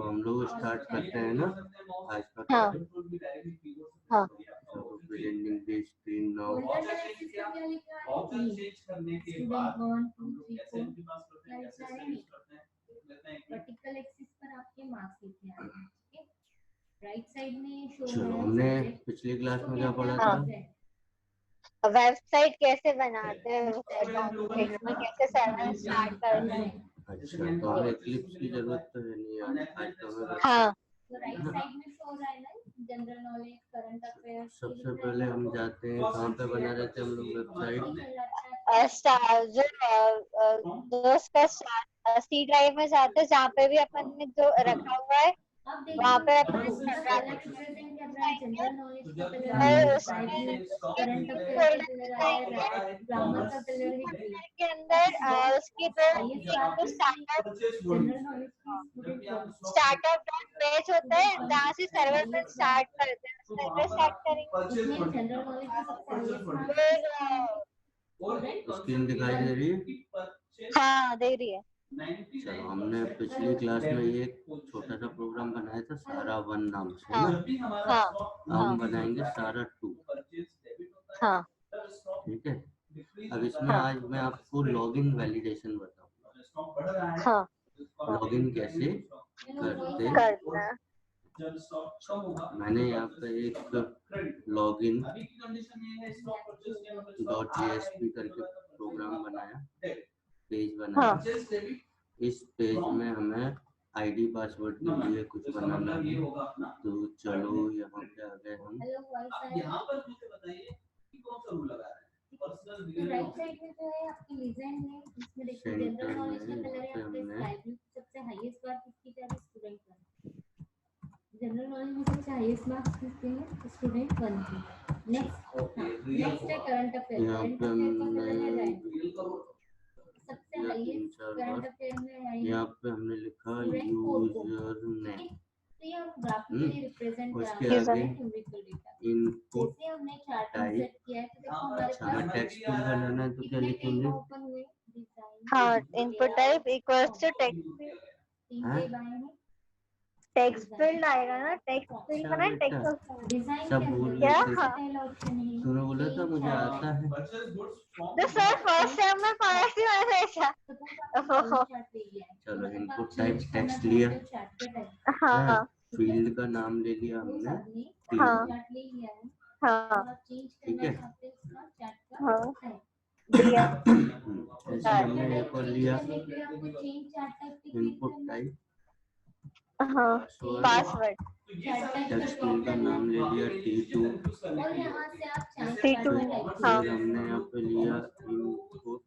हम लोग स्टार्ट करते हैं ना आज का हाँ टॉपिक। हाँ presenting the screen now. Vertical axis पर आपके मार्क्स लिखे आ रहे हैं, ठीक है। राइट साइड में शो चलो, हमने पिछली क्लास में क्या पढ़ा था? वेबसाइट कैसे बनाते हैं, टॉपिक्स में कैसे सर्वर स्टार्ट करते हैं। अच्छा, तो हमें एक्लिप्स की जरूरत तो है नहीं आज तो हमें हाँ तो राइट साइड में शो हो रहा है ना जनरल नॉलेज, करंट अफेयर्स। सबसे पहले हम जाते हैं कहाँ पे बना रहे थे हम लोग वेबसाइट? जो उसका सी ड्राइव में जाते हैं, जहाँ पे भी अपन ने जो रखा हुआ है वहाँ पे अपन जनरल नॉलेज का कलर और है, उसमें करंट अफेयर का कलर आया है, ग्रामर का कलर है ग्रीन के अंदर उसकी जो जनरल नॉलेज की स्टार्टअप डॉट पेज होता है, जहाँ से सर्वर पर स्टार्ट करते हैं, सर्वर स्टार्ट करेंगे। उसमें जनरल नॉलेज का सबसे हाईएस्ट फिर स्क्रीन दिखाई दे रही है? हाँ दे रही है। चलो, हमने पिछली क्लास में एक छोटा सा प्रोग्राम बनाया था सारा 1 नाम से हाँ ना। हाँ हम बनाएंगे सारा 2। हाँ ठीक है। अब इसमें हाँ आज मैं आपको लॉगिन वैलिडेशन बताऊंगा। हाँ लॉगिन कैसे करते करना है। मैंने यहाँ पे एक लॉगिन .jsp करके प्रोग्राम बनाया, पेज बनाया। हाँ इस पेज में हमें आईडी पासवर्ड के लिए कुछ बनाना है। तो चलो यहाँ पे आ गए हम। राइट साइड में जो है आपकी लीजेंड है, इसमें देखिए जनरल नॉलेज का कलर है आपके स्काई ब्लू। सबसे हाईएस्ट मार्क किसकी जा रही है? स्टूडेंट 1। जनरल नॉलेज में सबसे हाईएस्ट मार्क्स किसके हैं? स्टूडेंट 1 के। नेक्स्ट है करंट अफेयर। करंट अफेयर का कलर है रेड। सबसे हाईएस्ट करंट अफेयर में है यहाँ पे हमने लिखा यूजर नेम। तो ये हम ग्राफिकली रिप्रेजेंट उसके करा आगे रहे हैं न्यूमेरिकल डेटा। इनपुट जैसे हमने चार्ट टाइप। सेट किया है तो देखो हमारे अच्छा, हमें टेक्स्ट फिल बनाना है तो क्या लिखेंगे? ओपन हुए डिजाइन। हाँ input type equals to text text field आएगा ना, टेक्स्ट फील्ड का ना टेक्स्ट डिजाइन सब भूल गए क्या? थे। हाँ पहला ऑप्शन है। तूने बोला था मुझे आता है। तो सर फर्स्ट टाइम में पढ़ा थी मैंने ऐसा। चलो, इनपुट टाइप टेक्स्ट लिया। हाँ फील्ड का नाम ले लिया हमने, हाँ टीम। हाँ ठीक है। हाँ दिया। ऐसे हमने एक और लिया इनपुट टाइप हाँ पासवर्ड। टेक्स्ट फील्ड का नाम ले लिया T2। T2 हाँ फिर हमने यहाँ पे लिया input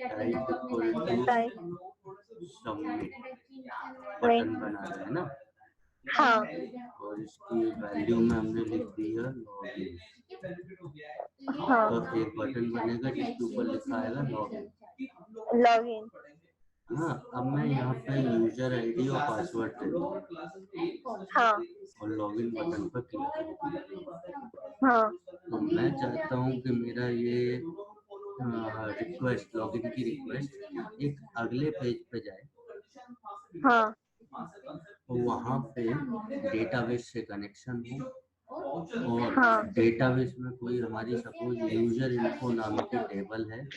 type equal to submit. Button बना रहे हैं ना। हाँ और इसकी वैल्यू में हमने लिख दिया लॉगिन। हाँ तो एक बटन बनेगा जिसके ऊपर लिखा आएगा लॉगिन। लॉगिन। हाँ, अब मैं यहाँ पे यूजर आईडी और पासवर्ड दे दूँ हाँ और लॉगिन बटन पर क्लिक करूँ। हाँ तो मैं चाहता हूँ कि मेरा ये रिक्वेस्ट, लॉगिन की रिक्वेस्ट एक अगले पेज पे जाए हाँ और वहाँ पे डेटाबेस से कनेक्शन हो और हाँ डेटाबेस में कोई हमारी सपोज यूजर इन्फो नाम की टेबल है।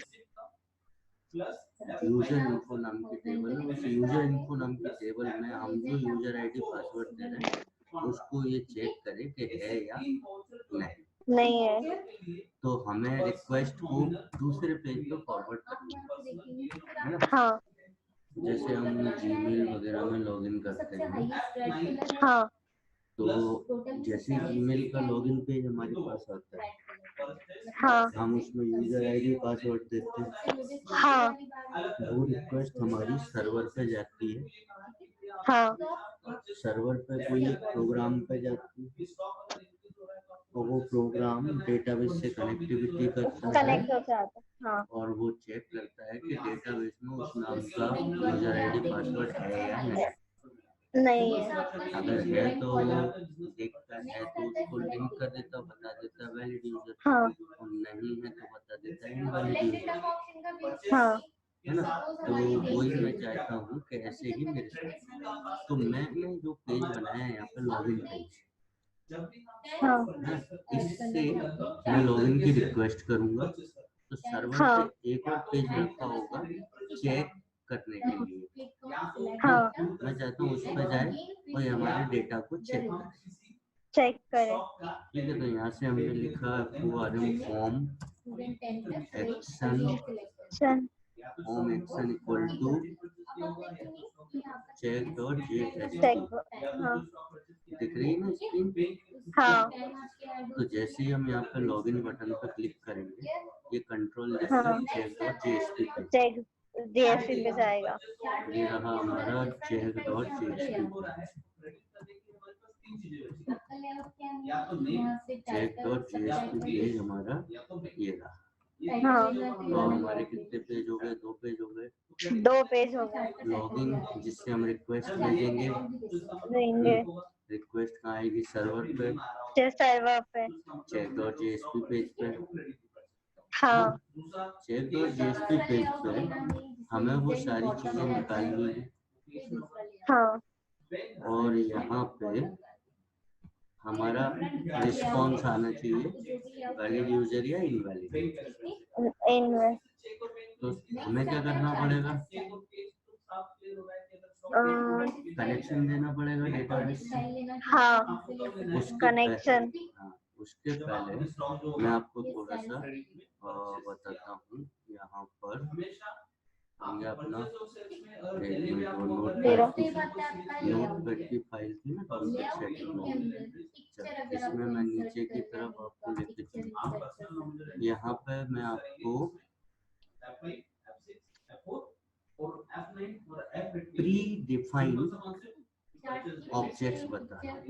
यूजर इन्फो नाम की टेबल है। उस यूजर इन्फो नाम की टेबल में हम जो यूजर आईडी पासवर्ड दे रहे हैं उसको ये चेक करे कि है या नहीं है। तो हमें रिक्वेस्ट को दूसरे पेज पे फॉरवर्ड करना है ना। हाँ जैसे हम जीमेल वगैरह में लॉगिन करते हैं हाँ तो जैसे ईमेल का लॉगिन पेज हमारे पास आता है हाँ हम उसमें यूजर आईडी पासवर्ड देते हैं। हाँ वो रिक्वेस्ट हमारी सर्वर पे जाती है। हाँ सर्वर पे कोई एक प्रोग्राम पे जाती है और वो प्रोग्राम डेटाबेस से कनेक्टिविटी करता है कनेक्ट हो जाता। हाँ और वो चेक करता है कि डेटाबेस में उस नाम का यूजर आईडी पासवर्ड है या नहीं है। अगर है तो देखता है तो उसको लिंक कर देता, बता देता है वैलिड यूजर। हाँ और नहीं है तो बता देता है इनवैलिड यूजर। हाँ है ना। तो वही मैं चाहता हूँ कि ऐसे ही मेरे साथ, तो मैंने जो पेज बनाया है यहाँ पे लॉगिन पेज हाँ है, इससे मैं लॉगिन की रिक्वेस्ट करूँगा तो सर्वर हाँ पे एक और पेज रखा होगा चेक करने के लिए। हाँ मैं चाहता हूँ उस पर जाए और ये हमारे डेटा को चेक करे। चेक करें। ठीक है, तो यहाँ से हमने लिखा फॉर्म एक्शन, चल home action equal to check dot check. JSP. हाँ दिख रही है ना स्क्रीन। हाँ तो जैसे ही हम यहाँ पे लॉगिन बटन पर क्लिक करेंगे ये कंट्रोल हाँ चेक डॉट जेएसपी पे, चेक DSP पे जाएगा। ये रहा हमारा check dot JSP, check dot JSP page हमारा ये रहा। हाँ तो हमारे कितने पेज हो गए, 2 पेज हो गए। 2 पेज हो गए। लॉगिन जिससे हम रिक्वेस्ट भेजेंगे, देंगे रिक्वेस्ट कहाँ आएगी, सर्वर पे, सर्वर पे। चेक डॉट जेएसपी पेज पे। हाँ चेक डॉट जेएसपी पेज पे हमें वो सारी चीजें निकालनी है हाँ और यहाँ पे हमारा रिस्पॉन्स आना चाहिए, वैलिड यूजर या इनवैलिड। इनमें तो हमें क्या करना पड़ेगा, कनेक्शन देना पड़ेगा डेटाबेस से। हाँ कनेक्शन। हाँ, उसके पहले मैं आपको थोड़ा सा बताता हूँ। यहाँ पर ये अपना नोटपैड की फाइल थी ना, कॉन्टेक्ट सेटिंग, इसमें मैं नीचे की तरफ आपको लेके चलूँ। यहाँ पे मैं आपको प्री डिफाइंड ऑब्जेक्ट्स बता रहा हूँ।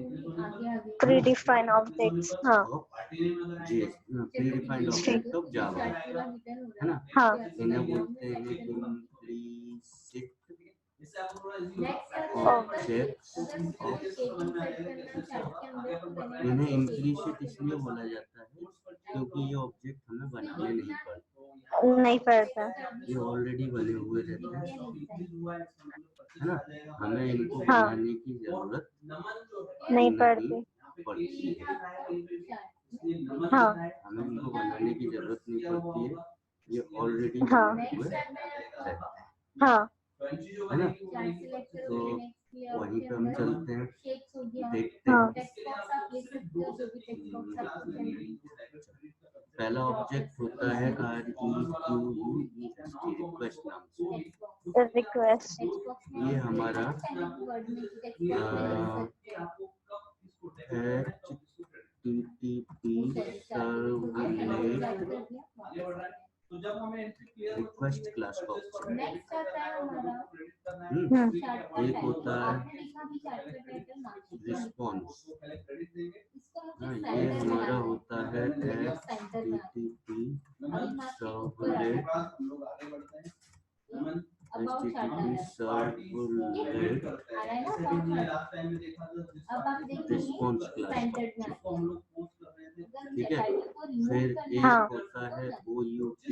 Predefine objects. हाँ predefined object of Java, है ना। हाँ इन्हें बोलते हैं इम्प्लिसिट ऑब्जेक्ट्स ऑफ, इन्हें इम्प्लिसिट इसलिए बोला जाता है क्योंकि ये ऑब्जेक्ट हमें बनाने नहीं पड़ते, नहीं पड़ता। ये ऑलरेडी बने हुए रहते हैं, है ना। हमें इनको हाँ बनाने की जरूरत नहीं नहीं पड़ती। पड़ती है। हाँ हमें इनको बनाने की जरूरत नहीं पड़ती है, ये ऑलरेडी हाँ बने हुए रहते हैं, हाँ है ना। तो वहीं पे हम चलते हैं, देखते हाँ हैं। पहला ऑब्जेक्ट होता है REQUEST, रिक्वेस्ट नाम से। रिक्वेस्ट। ये हमारा HTTP सर्वलेट रिक्वेस्ट क्लास का ऑब्जेक्ट। एक होता है रिस्पॉन्स, ये हमारा होता है HTTP सर्वलेट, रिस्पॉन्स क्लास। ठीक है, फिर एक हाँ होता है OUT,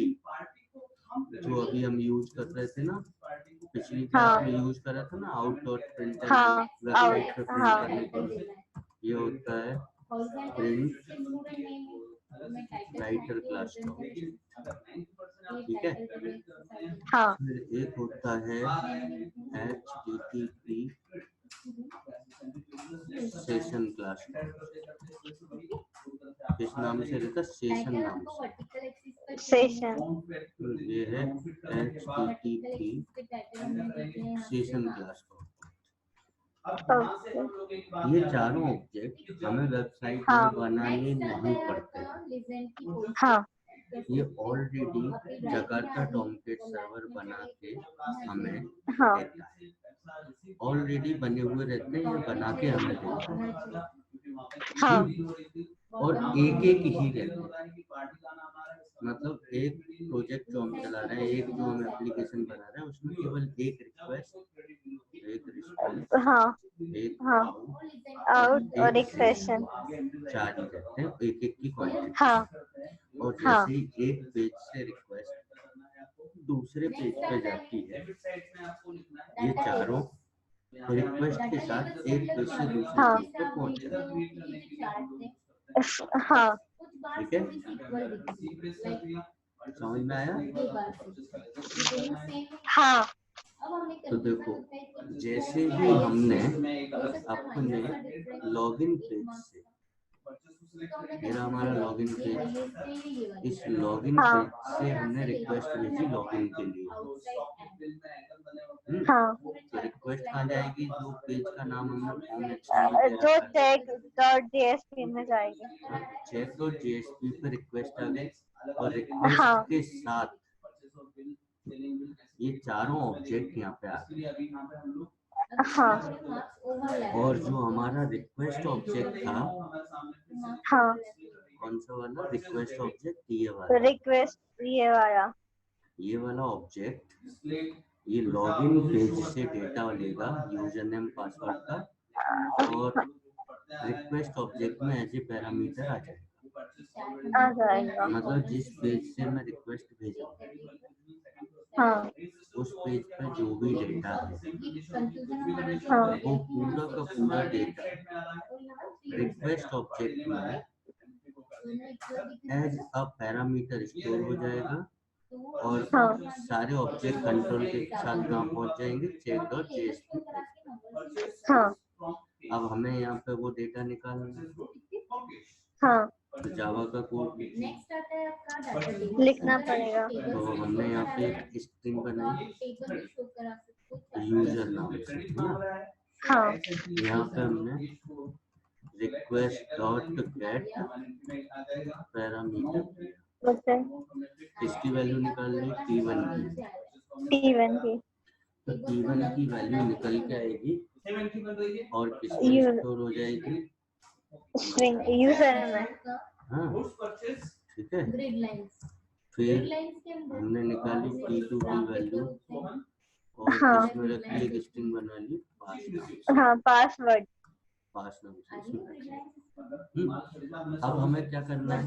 जो अभी हम यूज कर रहे थे ना, पिछली क्लास में यूज कर रहा था ना, आउट डॉट प्रिंटर हाँ वेबसाइट पे प्रिंट हाँ करने के लिए। ये होता है प्रिंट राइटर क्लास का ऑब्जेक्ट, ठीक है। हाँ फिर एक होता है HTTP सेशन क्लास का, किस नाम से रहता, सेशन नाम से। सेशन। ये है HTTP सेशन क्लास का। ओके। ये चारों ऑब्जेक्ट हमें वेबसाइट हाँ में बनाने नहीं पड़ते, हाँ ये ऑलरेडी जकार्ता टॉमकेट सर्वर बना के हमें हाँ देता है, ऑलरेडी बने हुए रहते हैं, ये बना के हमें देता है। हाँ और एक एक ही रहते हैं, मतलब एक प्रोजेक्ट जो हम चला रहे हैं, एक जो हम एप्लीकेशन बना रहे हैं, उसमें केवल एक रिक्वेस्ट, एक रिस्पॉन्स, हाँ एक हाँ आउट और एक सेशन, सेशन। 4 ही रहते हैं, एक एक की क्वांटिटी। हाँ और हाँ जैसे ही एक पेज से रिक्वेस्ट दूसरे पेज पे जाती है। ये चारों रिक्वेस्ट के साथ एक पेज से दूसरे हाँ। पेज पे पहुंच जाती हाँ ठीक है, समझ में आया? हाँ तो देखो, जैसे ही हमने अपने लॉगिन पेज से, मेरा हमारा लॉगिन पेज, इस लॉगिन हाँ। पेज से हमने रिक्वेस्ट भेजी लॉगिन के लिए। हाँ तो रिक्वेस्ट कहाँ जाएगी? जो पेज का नाम हमने फॉर्म जो एक्सटेंड check.jsp में जाएगी। check.jsp पे रिक्वेस्ट आ गई और रिक्वेस्ट हाँ। के साथ ये चारों ऑब्जेक्ट यहाँ पे आ गए। हाँ और जो हमारा रिक्वेस्ट ऑब्जेक्ट था, हाँ कौन सा वाला रिक्वेस्ट ऑब्जेक्ट? ये वाला, रिक्वेस्ट ये वाला ऑब्जेक्ट ये लॉगिन पेज से डेटा लेगा, यूजर नेम पासवर्ड का, और रिक्वेस्ट ऑब्जेक्ट में एज ए पैरामीटर आ जाएगा। आ जाएगा। मतलब जिस पेज से मैं रिक्वेस्ट भेजा हाँ उस पेज पे जो भी डेटा है हाँ वो पूरा का पूरा डेटा रिक्वेस्ट ऑब्जेक्ट में एज अ पैरामीटर स्टोर हो जाएगा और हाँ। सारे ऑब्जेक्ट कंट्रोल के साथ कहाँ पहुंच जाएंगे? check.jsp। हाँ अब हमें यहाँ पे वो डेटा निकालना है, हाँ तो जावा का कोड लिखना पड़ेगा। तो हमने यहाँ पे एक स्ट्रिंग बनाई यूजर नाम से, है ना? हाँ यहाँ पे हमने request dot gate parameter okay इसकी वैल्यू निकालनी T1 की। T1 की तो T1 की वैल्यू निकल के आएगी और किसमें यू- स्टोर हो जाएगी? स्ट्रिंग यूजर में। हाँ ठीक है। फिर हमने निकाली T2 की वैल्यू और हाँ। इसमें रखी एक स्ट्रिंग बना ली पास नाम से, हाँ पासवर्ड। पास नाम से इसमें रखी। अब हमें क्या करना है?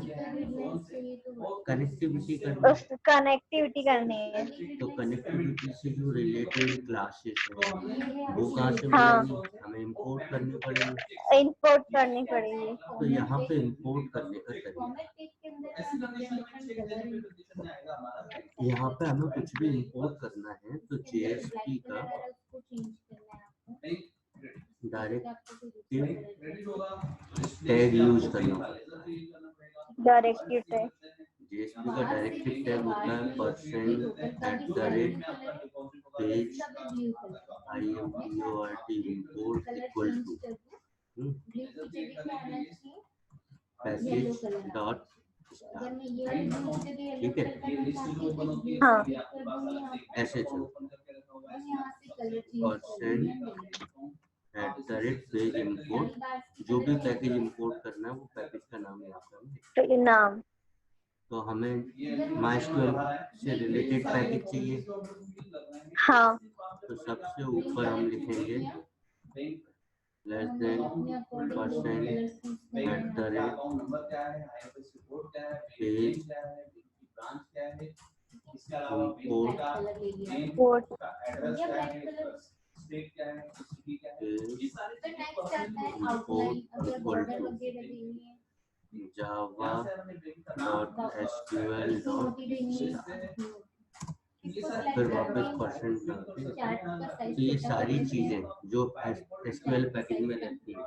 कनेक्टिविटी करनी है। उस कनेक्टिविटी करनी है। तो कनेक्टिविटी से जो रिलेटेड क्लासेस है वो कहाँ से हाँ। मिलेंगी? हमें इंपोर्ट करनी पड़ेगी। इंपोर्ट करनी पड़ेगी। तो यहाँ पे इंपोर्ट करने का तरीका, यहाँ पे हमें कुछ भी इंपोर्ट करना है तो JSP का डायरेक्टिव टैग यूज करना पड़ेगा। डायरेक्टिव टैग JSP का डायरेक्टिव टैग होता है %@page import equal to package dot ठीक है। हाँ ऐसे चलो %@पेज इंपोर्ट, जो भी पैकेज इंपोर्ट करना है वो पैकेज का नाम यहाँ पे हम लिखेंगे। तो ये नाम। तो हमें MySQL से रिलेटेड पैकेज चाहिए, हाँ तो सबसे ऊपर हम लिखेंगे %@page port import equal to java.sql.start। फिर वापस परसेंट डालते हैं। तो ये सारी चीजें जो SQL पैकेज में रहती हैं,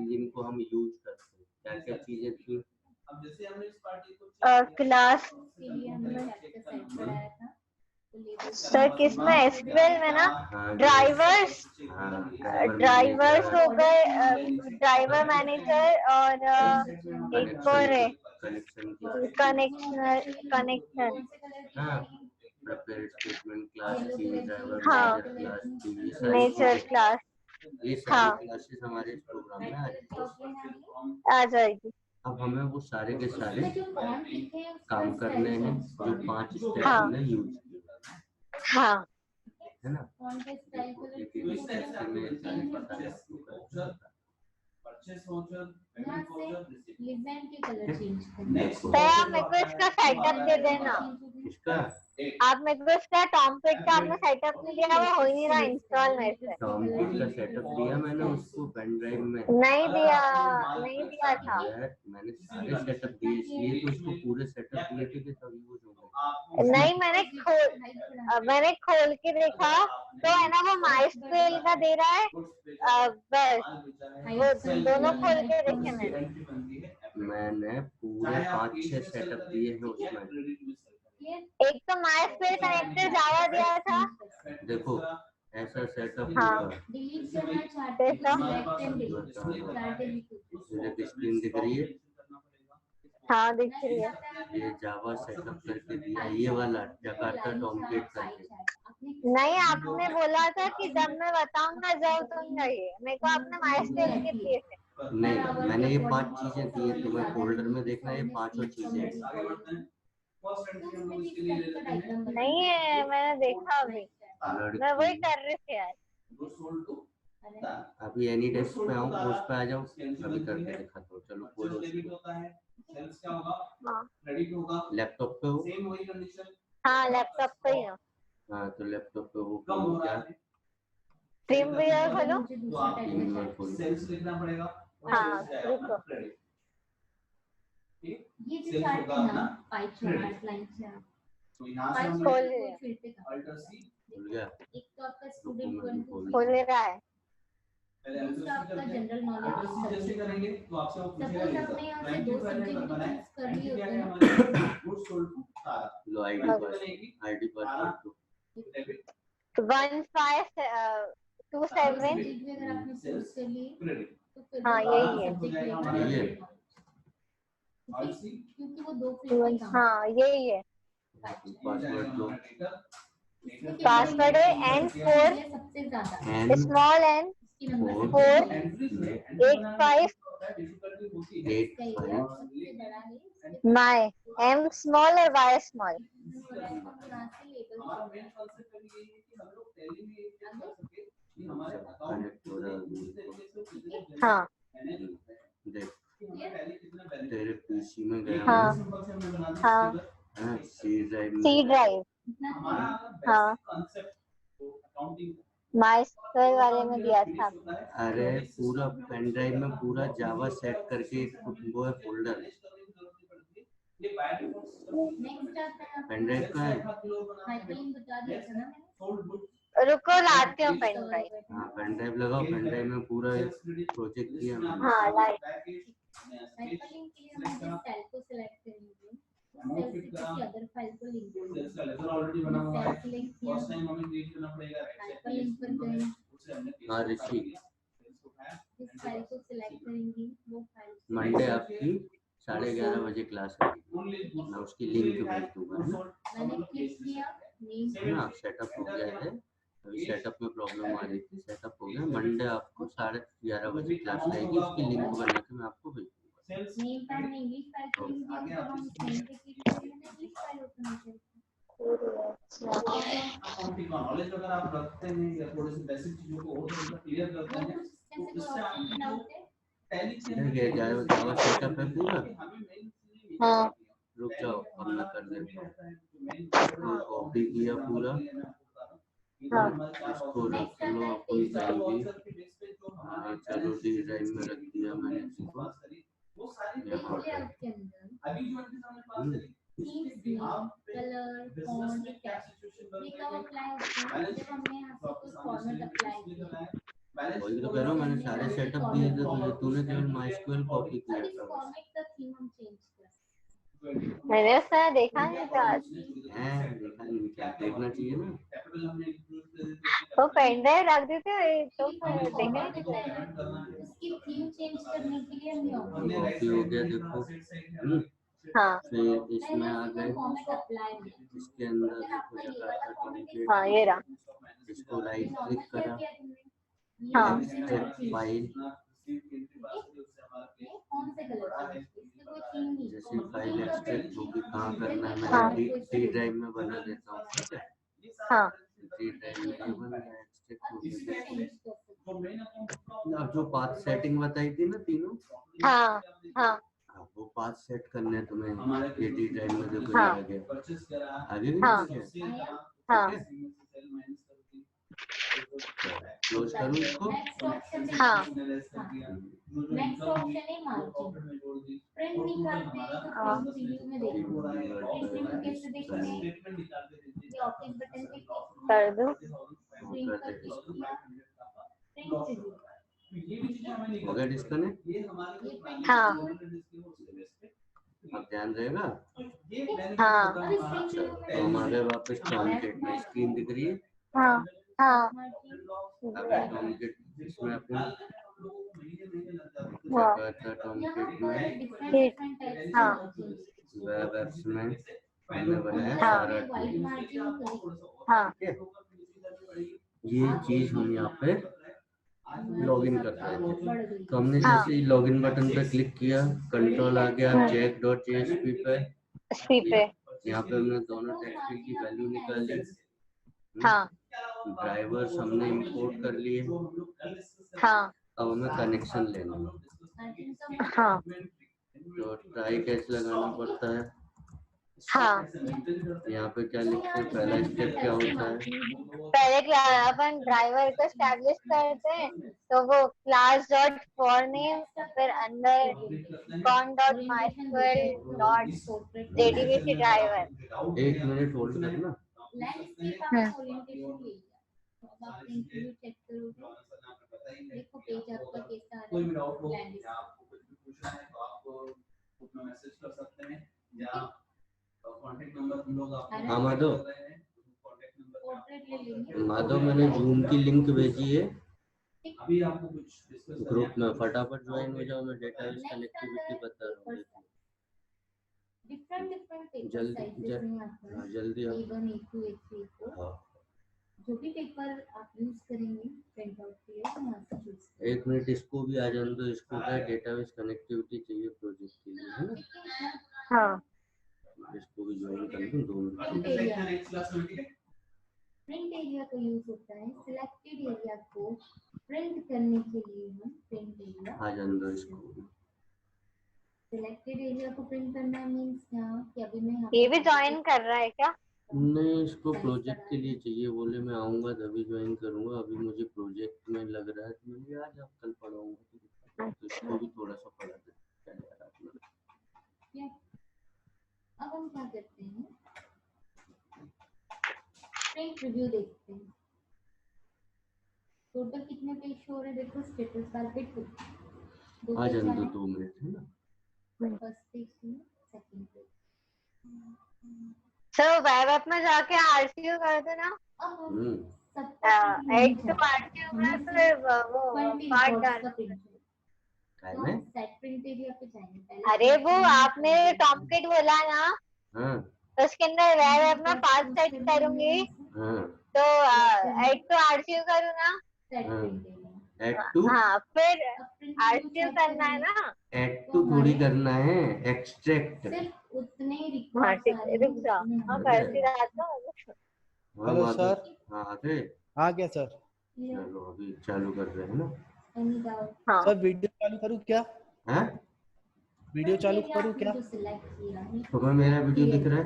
जिनको हम यूज करते हैं, क्या क्या चीजें थी? क्लास सर किसमें? SQL में ना ड्राइवर्स ड्राइवर्स हो गए, ड्राइवर मैनेजर और एक और है कनेक्शन। प्रिपेयर्ड स्टेटमेंट क्लास की, ड्राइवर हाँ। क्लास की, नेचर क्लास ये हाँ। सारी क्लासेस हमारे इस प्रोग्राम में आ जाएगी। अब हमें वो सारे के सारे काम करने हैं जो 5 स्टेप हाँ। हमने यूज किए, हाँ है ना? एक स्टेप में सारे के सारे आपको करना है। तो मेरे को इसका सेटअप दे देना। इसका आप मेरे को इसका टॉमपिक का आपने सेटअप नहीं दिया, वो हो ही नहीं रहा इंस्टॉल मेरे से। टॉमपिक का सेटअप दिया मैंने उसको पेन ड्राइव में। नहीं दिया, नहीं दिया था। यार मैंने सारे सेटअप दिए, इसलिए तो उसको पूरे सेटअप दिए थे कि सब यूज हो गए। नहीं, मैंने खोल के देखा तो है ना, वो माइस्क्वेल का दे रहा है। बस वो दोनों खोल के देखे मैंने पूरे 5-6 सेटअप दिए हैं उसमें। एक तो माइस्क्वेल कनेक्टर जावा दिया था। देखो ऐसा सेटअप हाँ। होगा। डिलीट करना चार्ट देखो। Select and delete chart delete. मेरे स्क्रीन दिख रही है? हाँ दिख रही है। ये जावा सेटअप करके दिया, ये वाला जकार्ता टॉमकेट करके। नहीं, आपने बोला था कि जब मैं बताऊंगा जब तुम जाइए, मेरे को आपने माइस्क्वेल के दिए थे। नहीं, मैंने ये 5 चीजें दी है, तुम्हें फोल्डर में देखना ये 5 चीजें। नहीं है, मैंने देखा अभी, मैं वही कर रही थी यार। अभी एनी डेस्क पे आऊँ, उस पे आ जाओ, अभी करके दिखाता हूँ। चलो खोलो उसको। हाँ लैपटॉप पे हो? हाँ, लैपटॉप पे ही हूँ। हाँ तो लैपटॉप पे वो खोलो, क्या ड्रीम व्यूअर खोलो। ईमेल खोलो। हाँ रुको। ये जो चार्ट है ना, पाई चार्ट, लाइन चार्ट, पाई खोल चार्ट लिया। को फिर से खुल गया? एक तो आपका स्टूडेंट रुको, 1 मैं 2 खोल खोल रहा है। दूसरा आपका जनरल नॉलेज सब्जेक्ट। सपोज आपने यहाँ से 2 सब्जेक्ट चूज कर लिए होते हैं। लो आईडी पासवर्ड दो। 1527। सब्जेक्ट भी अगर आपने चूज कर लिए तो फिर हाँ, यही है। सब्जेक्ट लेना यही है। क्योंकि वो 2 फील्ड पे काम हाँ यही है। पासवर्ड दो। पासवर्ड है N4 सबसे ज्यादा small n 4 85 my m small और y small। कनेक्ट हो रहा है अभी। हाँ देख तेरे पीसी में गया हाँ मैं। हाँ हाँ, सी ड्राइव में। C drive. हाँ माइस्क्वेल वाले में दिया था। अरे पूरा पेन ड्राइव में पूरा जावा सेट करके एक वो है फोल्डर। पेन ड्राइव का है। रुको लाती हूँ पेन ड्राइव। हाँ पेन ड्राइव लगाओ, पेन ड्राइव में पूरा एक प्रोजेक्ट किया मैंने। हाँ लाइट। हाइपरलिंक के लिए हम जिस सेल को सिलेक्ट करेंगे उस सेल से किसी अदर फाइल को लिंक करेंगे। सेल सिलेक्ट किया, हाइपरलिंक पर गए, हाँ ऋषि, जिस फाइल को सिलेक्ट करेंगे वो फाइल मंडे आपकी 11:30 बजे क्लास है, मैं उसकी लिंक भेज दूंगा। मैंने क्लिक किया, नेम हाँ सेटअप हो गया है, अभी सेटअप में प्रॉब्लम आ रही थी, सेटअप हो गया। मंडे आपको 11:30 बजे क्लास रहेगी, उसकी लिंक बना के मैं आपको भेज दूंगा। नेम पैड में इंग्लिश फाइल को लिंक दिया तो हम इस नेम पे क्लिक करेंगे तो इंग्लिश फाइल ओपन हो जाएगी। नॉलेज अगर आप रखते हैं या थोड़े से बेसिक चीजों को और थोड़ा क्लियर करते हैं तो इससे ऑप्शन डाउट है जावा सेटअप है पूरा। हाँ रुक जाओ अब मैं कर देता हूँ। कॉपी किया पूरा, हाँ इसको रख लो अपन कहेंगे। हाँ चलो डी ड्राइव में रख दिया मैंने इसको यहाँ पे। थीम्स में कलर फॉन्ट टेक्स्ट ये कब अप्लाई होते हैं जब हमने यहाँ से कोई फॉर्मेट अप्लाई किया। वही तो कह रहा हूँ, मैंने सारे सेटअप दिए थे, तो तूने केवल माइस्क्वेल कॉपी किया इस था। फॉर्मेट का थीम हम चेंज कर मैंने उसमें देखा नहीं था। देखा नहीं, क्या देखना चाहिए ना। तो पेन ड्राइव रख देते हो तो फिर देखा ही नहीं था। उसकी थीम चेंज करने के लिए हम कॉपी हो गया देखो। हाँ फिर इसमें आ गए, फॉर्मेट अप्लाई इसके अंदर देखो जकार्ता टॉमकेट, हाँ ये रहा। इसको राइट क्लिक करा, हाँ एक्सट्रैक्ट फाइल, कौन से कलर इसमें कोई थीम नहीं जैसे फाइल एक्सट्रैक्ट होगी कहाँ करना है, हाँ। मैं डी ड्राइव में बना देता हूँ। ठीक है, हाँ डी ड्राइव में ये बन गया, एक्सट्रैक्ट हो गया। अब जो पाथ सेटिंग बताई थी ना तीनों, हाँ हाँ वो पाथ सेट करने हैं तुम्हें एडी टाइम में, देखो ये हाँ। आ गया, आगे भी हाँ। नहीं किया, हाँ। ठीक है। क्लोज करूँ इसको? नेक्स्ट ऑप्शन हाँ। नेक्स्ट ऑप्शन है मार्जिन। प्रिंट नहीं करते हैं तो हाँ। प्रिंट प्रीव्यू में देखो। प्रिंट प्रीव्यू कैसे देखेंगे? ये ऑफिस बटन पे क्लिक कर दो। स्क्रीन पर क्लिक किया, प्रिंट प्रीव्यू। हो गया डिस्कनेक्ट? ये प्रिंट हाँ। अब ध्यान रहेगा। हाँ। तो हमारे वापस टॉमकेट में स्क्रीन दिख रही है। हाँ। हाँ। अगर टॉमकेट इसमें अपन हाँ। टॉमकेट में ठीक। हाँ। वेब एप्स में हमने बनाया हाँ। सारा टूल, हाँ। ठीक है। ये चीज हम यहाँ पे लॉगिन कर रहे थे, तो हमने हाँ। जैसे ही लॉगिन बटन पे क्लिक किया, कंट्रोल आ गया check.jsp पे, इसी पे। यहाँ पे हमने दोनों टेक्स्ट फील्ड की वैल्यू निकाली। हाँ। ड्राइवर्स हमने इंपोर्ट कर लिए। हाँ। अब हमें कनेक्शन लेना है, हाँ। तो ट्राई कैच लगाना पड़ता है। हाँ। यहाँ पे क्या लिखते हैं, पहला स्टेप क्या होता है? पहले अपन ड्राइवर को एस्टैब्लिश करते हैं, तो वो क्लास डॉट फॉर नेम, फिर अंदर com dot MySQL dot JDBC driver. 1 minute hold करना। लैंडस्केप आपका ओरिएंटेशन ले लिया, तो अब आप इंटरव्यू चेक करोगे, देखो पेज आपका कैसा आ रहा है। लैंडस्केप आपको कुछ भी पूछना है तो आप अपना मैसेज कर सकते हैं, या कांटेक्ट नंबर हम लोग आपको। हाँ माधव, पोर्ट्रेट ले लेंगे। माधव मैंने जूम की लिंक भेजी है अभी आपको कुछ ग्रुप में, फटाफट ज्वाइन हो जाओ। मैं डेटाबेस कनेक्टिविटी बता रहा हूँ, डिफरेंट पेपर जल्दी साइजेस में आता है। हाँ जल्दी आप। A1 A2 A3 A4 हाँ जो भी पेपर आप यूज करेंगे प्रिंट आउट के लिए यहाँ से चूज करें। 1 मिनट इसको भी आ जाने दो। इसको क्या डेटाबेस कनेक्टिविटी चाहिए प्रोजेक्ट के लिए, है ना? हाँ। इसको भी ज्वाइन कर दूँ 2 मिनट। प्रिंट एरिया का यूज होता है सिलेक्टेड एरिया को प्रिंट करने के लिए। हम प्रिंट एरिया आ जाने दो इसको। सिलेक्टेड एरिया को प्रिंट करना मींस क्या कि अभी मैं यहाँ ये भी ज्वाइन कर रहा है क्या? नहीं, इसको प्रोजेक्ट के लिए चाहिए, बोले मैं आऊँगा तभी ज्वाइन करूँगा। अभी मुझे प्रोजेक्ट में लग रहा है कि मुझे आज आप कल पढ़ाऊँगा, तो इसको भी थोड़ा सा पढ़ा दे। अब हम क्या करते हैं, प्रिंट रिव्यू देखते हैं। टोटल कितने पेज शो हो रहे हैं देखो, स्टेटस बार पे 2 आ जाने दो 2 मिनट, है ना? First page second page. Sir web app में जाके आरसीयू कर देना। एड टू आरसीयू में फिर वो पार्ट डाल। सेट प्रिंट एरिया पे जाएंगे। अरे वो आपने टॉमकेट बोला ना, हाँ तो उसके अंदर वेब ऐप में पार्ट सेट करूंगी, हाँ तो एड टू आरसीयू करूँगा। Set print area add to. हाँ फिर आरसीयू करना है ना। एड टू थोड़ी करना है, एक्सट्रैक्ट। सिर्फ उतने ही हाँ ठीक है, रुक जा। हाँ करती रहा तो। Hello sir. हाँ आ गए। आ गया सर। चलो अभी चालू कर रहे हैं ना। हाँ सर वीडियो चालू करूँ क्या? हैं? वीडियो चालू करूँ क्या? तुम्हें मेरा वीडियो दिख रहा है?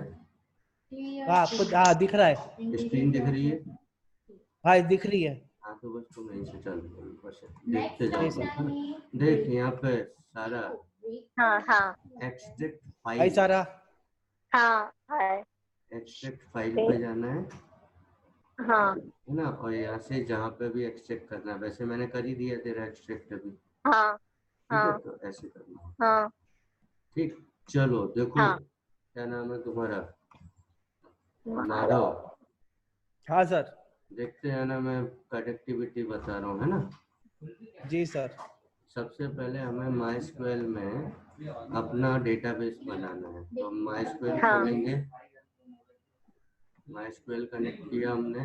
हाँ आपको हाँ दिख रहा है, स्क्रीन दिख रही है? हाँ दिख रही है। हाँ तो बस तुम यहीं से चालू करो, बस देखते नहीं जाओ। सर। देख यहाँ पे सारा हाँ हाँ एक्सट्रैक्ट हाय फाइल, सारा। हाँ है। एक्सट्रैक्ट फाइल पे जाना है, हाँ है ना? और यहाँ से जहाँ पे भी एक्सट्रैक्ट करना है, वैसे मैंने कर ही दिया तेरा एक्सट्रैक्ट अभी, हाँ ठीक है? हाँ तो ऐसे करना है, हाँ ठीक। चलो देखो, हाँ। क्या नाम है तुम्हारा? माधव। हाँ सर। देखते हैं ना, मैं कनेक्टिविटी बता रहा हूँ, है ना? जी सर। सबसे पहले हमें माइस्क्वेल में अपना डेटाबेस बनाना है, तो हम माइस्क्वेल हाँ। खोलेंगे। माइस्क्वेल कनेक्ट किया हमने,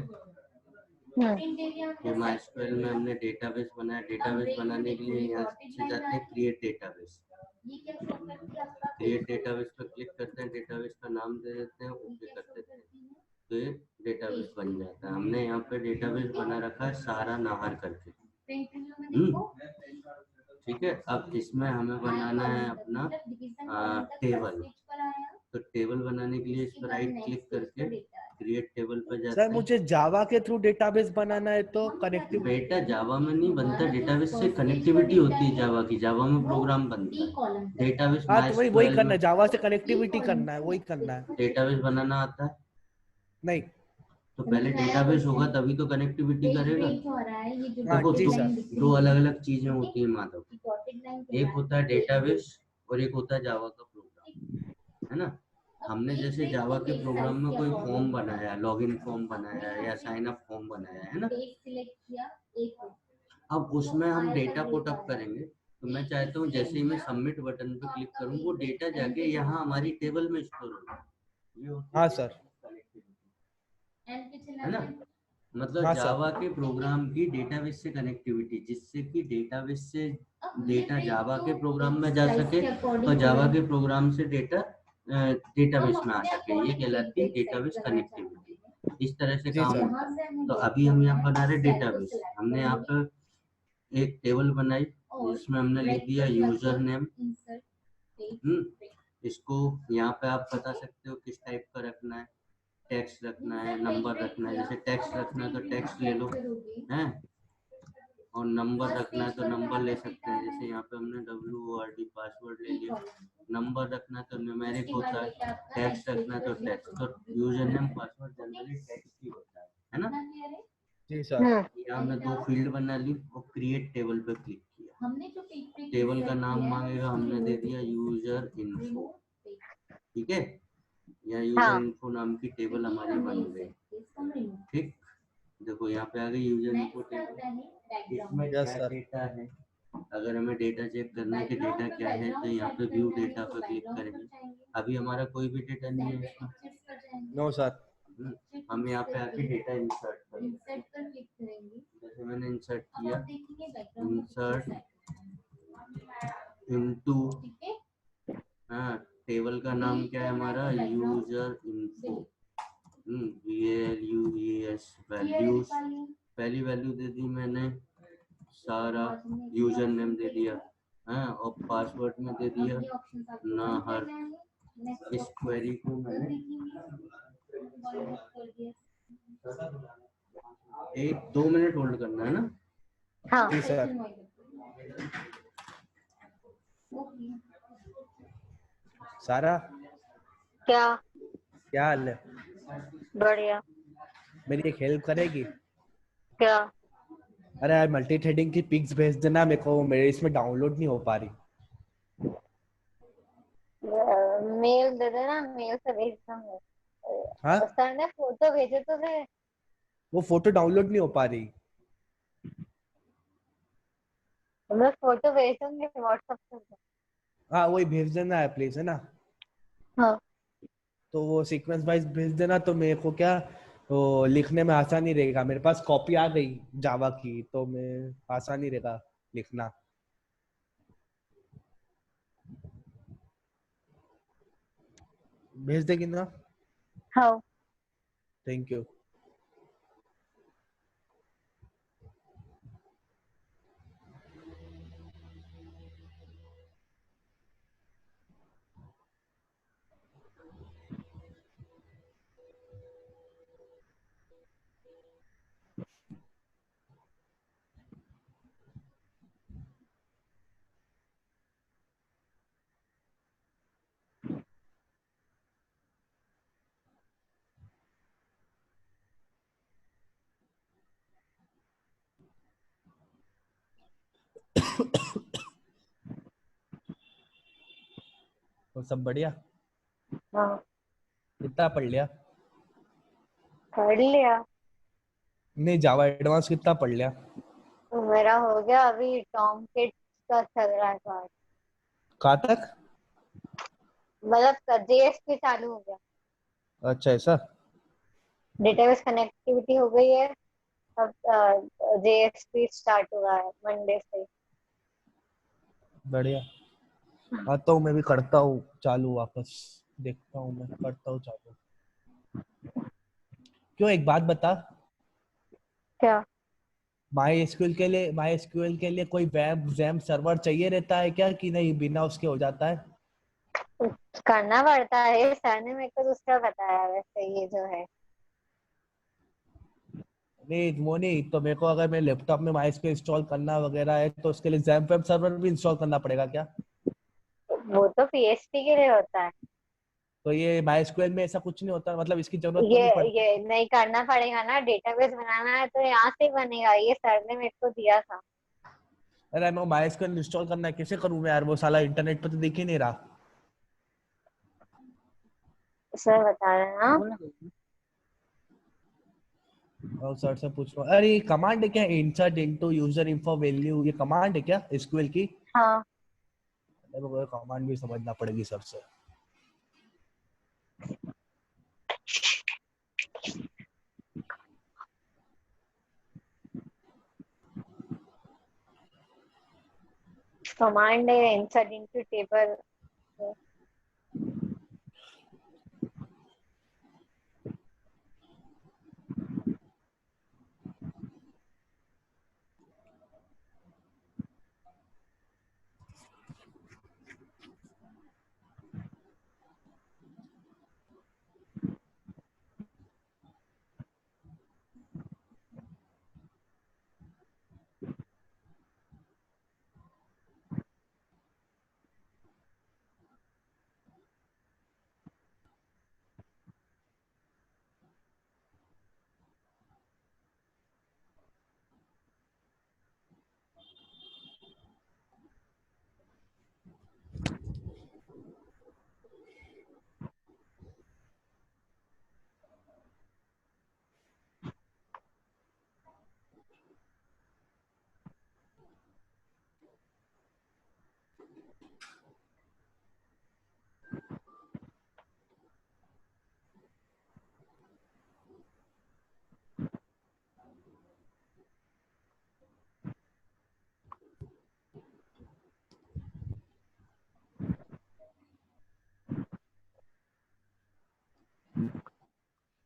ये माइस्क्वेल में हमने डेटाबेस बनाया। डेटाबेस बनाने के लिए यहाँ से जाते हैं क्रिएट डेटाबेस। क्रिएट डेटाबेस पर क्लिक करते हैं, डेटाबेस का नाम दे देते हैं, ओके कर देते हैं, तो ये डेटाबेस बन जाता है। हमने यहाँ पे डेटाबेस बना रखा है सारा नाहर करके। ठीक है, अब इसमें हमें बनाना है अपना टेबल। तो टेबल बनाने के लिए इस पर राइट क्लिक करके क्रिएट टेबल पर जाते सर हैं। मुझे जावा के थ्रू डेटाबेस बनाना है तो कनेक्टिव बेटा जावा में नहीं बनता, डेटाबेस से कनेक्टिविटी होती है जावा की, जावा में प्रोग्राम बनता है। डेटाबेस हाँ तो वही करना MySQL है, जावा से कनेक्टिविटी करना है, वही करना है। डेटाबेस बनाना आता है? नहीं। तो पहले डेटाबेस होगा तभी तो कनेक्टिविटी करेगा। हाँ देखो जी सर। दो अलग अलग चीजें होती है माधव, एक होता है डेटाबेस और एक होता है जावा का प्रोग्राम, है ना। हमने जैसे जावा के प्रोग्राम में कोई फॉर्म बनाया, लॉगिन फॉर्म बनाया या साइन अप फॉर्म बनाया, है ना। अब उसमें हम डेटा पुट अप करेंगे, तो मैं चाहता हूँ जैसे ही मैं सबमिट बटन पे क्लिक करूँ वो डेटा जाके यहाँ हमारी टेबल में स्टोर हो, ये होती हाँ है सर। connectivity, है ना। मतलब हाँ जावा सर। के प्रोग्राम की डेटाबेस से कनेक्टिविटी, जिससे कि डेटाबेस से डेटा जावा के प्रोग्राम में जा सके और जावा के प्रोग्राम से डेटा डेटाबेस में आ सके, ये कहलाती है डेटाबेस कनेक्टिविटी। इस तरह से जी काम सर। होता है। तो अभी हम यहाँ बना रहे डेटाबेस, हमने यहाँ पर एक टेबल बनाई जिसमें हमने लिख दिया यूजर नेम। इसको यहाँ पे आप बता सकते हो किस टाइप का रखना है, टेक्स्ट रखना है, नंबर रखना है। जैसे टेक्स्ट रखना है तो टेक्स्ट ले लो, हैं, और नंबर रखना है तो नंबर ले सकते हैं। जैसे यहाँ पे हमने WORD पासवर्ड ले लिया। नंबर रखना है तो न्यूमेरिक होता है, टेक्स्ट रखना है तो टेक्स्ट। तो user name password generally text ही होता है ना। जी सर। यहाँ हमने दो फील्ड बना ली और क्रिएट टेबल पे क्लिक किया। टेबल का नाम मांगेगा, हमने दे दिया यूजर इन्फो, ठीक है। या यूजर इन्फो नाम की टेबल हमारी बन गई, ठीक। देखो यहाँ पे आ गई यूजर इन्फो टेबल, इसमें यस क्या सर। डेटा है। अगर हमें डेटा चेक करना है कि डेटा क्या है तो यहाँ पे व्यू डेटा पे क्लिक करेंगे। अभी हमारा कोई भी डेटा नहीं है इसमें, नो सर। हम यहाँ पे आके डेटा इंसर्ट करेंगे। जैसे मैंने इंसर्ट किया, इंसर्ट इनटू, हाँ, टेबल का नाम क्या है हमारा, यूजर इन्फो, VALUES वैल्यूज। पहली वैल्यू दे दी मैंने सारा, यूजर नेम दे दिया, हाँ, और पासवर्ड में दे दिया नाहर। इस क्वेरी को मैंने 1-2 मिनट होल्ड करना है ना। हाँ जी सर। सारा क्या? क्या हाल है? बढ़िया। मेरी एक हेल्प करेगी? क्या? अरे यार मल्टी थ्रेडिंग की पिक्स भेज देना मेरे को, मेरे इसमें डाउनलोड नहीं हो पा रही। मेल दे देना, मेल से भेज दूंगा। हाँ सर ने फोटो भेजे तो थे। वो फोटो डाउनलोड नहीं हो पा रही। मैं फोटो भेज दूंगी व्हाट्सएप पे। हाँ वही भेज देना है प्लीज, है ना। हाँ तो वो सीक्वेंस वाइज भेज देना तो मेरे को क्या वो लिखने में आसानी रहेगा। मेरे पास कॉपी आ गई जावा की तो मैं आसानी रहेगा लिखना। भेज देगी ना? हाँ। Thank you. तो सब बढ़िया? हाँ कितना पढ़ लिया? पढ़ लिया। नहीं जावा एडवांस कितना पढ़ लिया? तो मेरा हो गया, अभी टॉम किड्स का चल रहा है क्लास। कहाँ तक? मतलब JSP चालू हो गया, अच्छा ऐसा। डेटाबेस कनेक्टिविटी हो गई है। अब JSP स्टार्ट हुआ है मंडे से। बढ़िया। हाँ तो मैं भी करता हूँ चालू वापस, देखता हूँ मैं करता हूँ चालू। क्यों एक बात बता, क्या? माई एसक्यूएल के लिए कोई वेब जैम सर्वर चाहिए रहता है क्या, कि नहीं बिना उसके हो जाता है? करना पड़ता है, सर ने मेरे को दूसरा बताया वैसे ये जो है। नहीं वो नहीं तो मेरे को, अगर मेरे लैपटॉप में माई एसक्यूएल इंस्टॉल करना वगैरह है तो उसके लिए जैम वेब सर्वर भी इंस्टॉल करना पड़ेगा क्या? वो तो पीएचपी के लिए होता है। तो ये माई एसक्यूएल में ऐसा कुछ नहीं होता, मतलब इसकी जरूरत तो ये नहीं पड़ती? ये नहीं करना पड़ेगा ना, डेटाबेस बनाना है तो यहाँ से ही बनेगा, ये सर ने मेरे को दिया था। अरे मैं माई एसक्यूएल इंस्टॉल करना है, कैसे करूँ मैं यार? वो साला इंटरनेट पे तो दिख ही नहीं रहा। सर बता रहे हैं ना। और सर से पूछ रहा हूँ। अरे ये कमांड है क्या, insert into user info value, ये कमांड है क्या एसक्यूएल की? हाँ। मेरे को कमांड भी समझना पड़ेगी सर से। कमांड है इंसर्ट इनटू टेबल।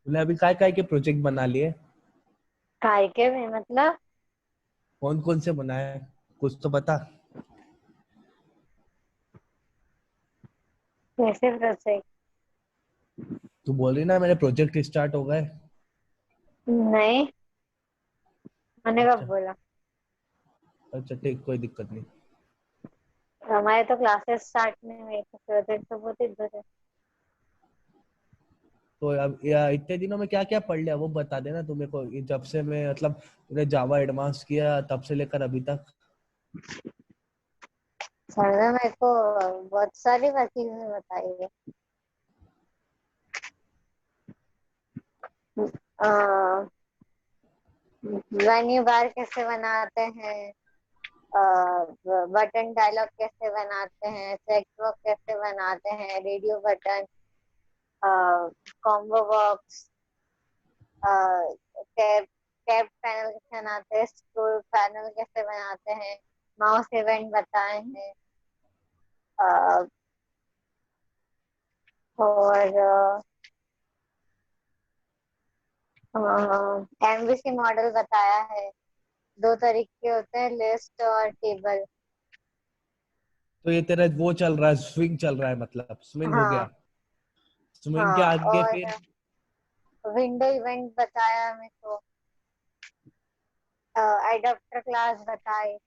तूने अभी काय काय के प्रोजेक्ट बना लिए? काय के में मतलब? कौन कौन से बनाए, कुछ तो बता। कैसे प्रोजेक्ट? तू बोल रही ना मेरे प्रोजेक्ट स्टार्ट हो गए। नहीं, मैंने कब अच्छा। बोला? अच्छा ठीक, कोई दिक्कत नहीं। हमारे तो क्लासेस स्टार्ट नहीं हुए, तो प्रोजेक्ट तो बहुत ही दूर है। तो अब इतने दिनों में क्या क्या पढ़ लिया वो बता देना तू मेरे को, ये जब से मैं मतलब मैंने जावा एडवांस किया तब से लेकर अभी तक। सर ने मेरे को बहुत सारी चीजें बताई है। मेन्यू बार कैसे बनाते हैं, बटन डायलॉग कैसे बनाते हैं, टेक्स्ट बॉक्स कैसे बनाते हैं, radio button, combo box, tab tab panel कैसे बनाते हैं, स्क्रोल पैनल कैसे बनाते हैं, माउस इवेंट बताए हैं। अ, और एमवीसी मॉडल बताया है। दो तरीके होते हैं, लिस्ट और टेबल। तो ये तेरा वो चल रहा है, स्विंग चल रहा है, मतलब स्विंग हो हाँ। गया। स्विंग के हाँ आगे और फिर? विंडो इवेंट बताया मेरे को, एडाप्टर क्लास बताए,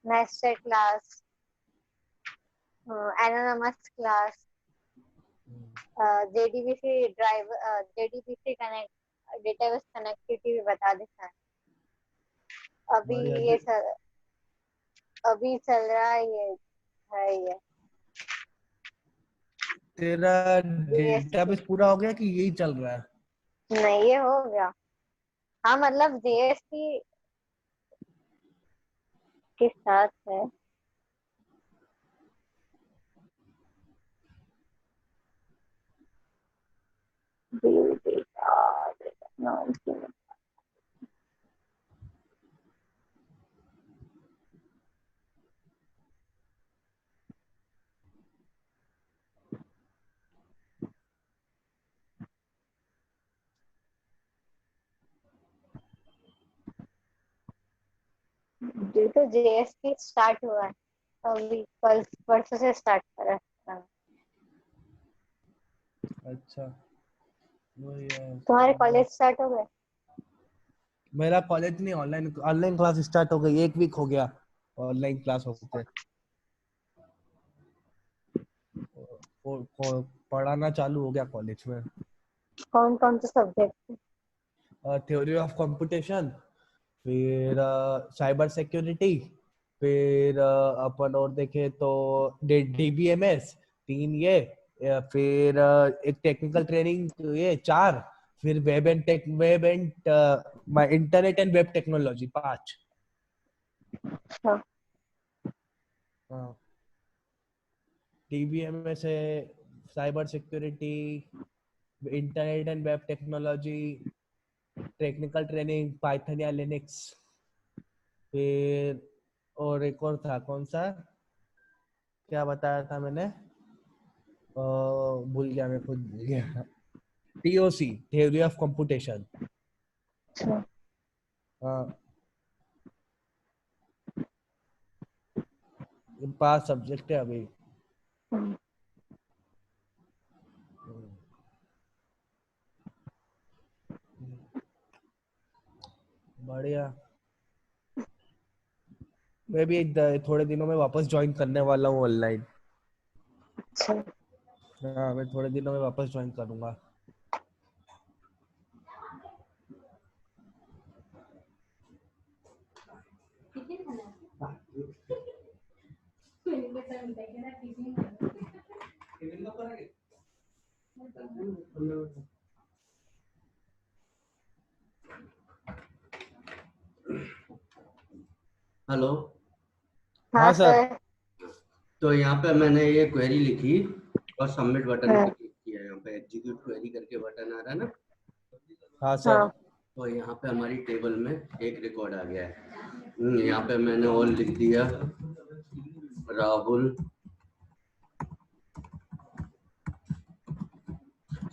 nested class, anonymous class, JDBC driver, JDBC connect, database connectivity भी बता देता है। अभी बढ़िया। ये सर, अभी चल रहा है ये, है ये तेरा जेएसपी। डेटाबेस पूरा हो गया कि यही चल रहा है? नहीं ये हो गया। हाँ मतलब जेएसपी के साथ है। ये तो JSP स्टार्ट हुआ है अभी, कल परसों से स्टार्ट करा है। अच्छा वही है। तुम्हारे कॉलेज स्टार्ट हो गए? मेरा कॉलेज नहीं, ऑनलाइन ऑनलाइन क्लास स्टार्ट हो गई, 1 वीक हो गया ऑनलाइन क्लास होते। पढ़ाना चालू हो गया कॉलेज में। कौन कौन से सब्जेक्ट? थ्योरी ऑफ कंप्यूटेशन, फिर साइबर सिक्योरिटी, फिर अपन और देखे तो DBMS 3 ये, फिर एक टेक्निकल ट्रेनिंग ये 4, फिर web and internet and web technology 5। अच्छा। हाँ, DBMS है, cyber security, internet and web technology, technical training Python या लिनक्स, फिर और एक और था, कौन सा क्या बताया था मैंने, भूल गया, मैं खुद भूल गया। TOC, theory of computation. अच्छा। हाँ, 5 सब्जेक्ट है अभी। हम्म, बढ़िया। मैं भी थोड़े दिनों में वापस ज्वाइन करने वाला हूँ ऑनलाइन। अच्छा। हाँ, मैं थोड़े दिनों में वापस ज्वाइन करूंगा। कितने खाना है? मैंने बता नहीं था ना कितने हेलो। हाँ हाँ सर। सर। तो यहाँ पे मैंने ये क्वेरी लिखी और सबमिट बटन पे हाँ। क्लिक किया। यहाँ पे एग्जीक्यूट क्वेरी करके बटन आ रहा है ना, हाँ सर। हाँ। तो यहाँ पे हमारी टेबल में एक रिकॉर्ड आ गया है। यहाँ पे मैंने ऑल लिख दिया, राहुल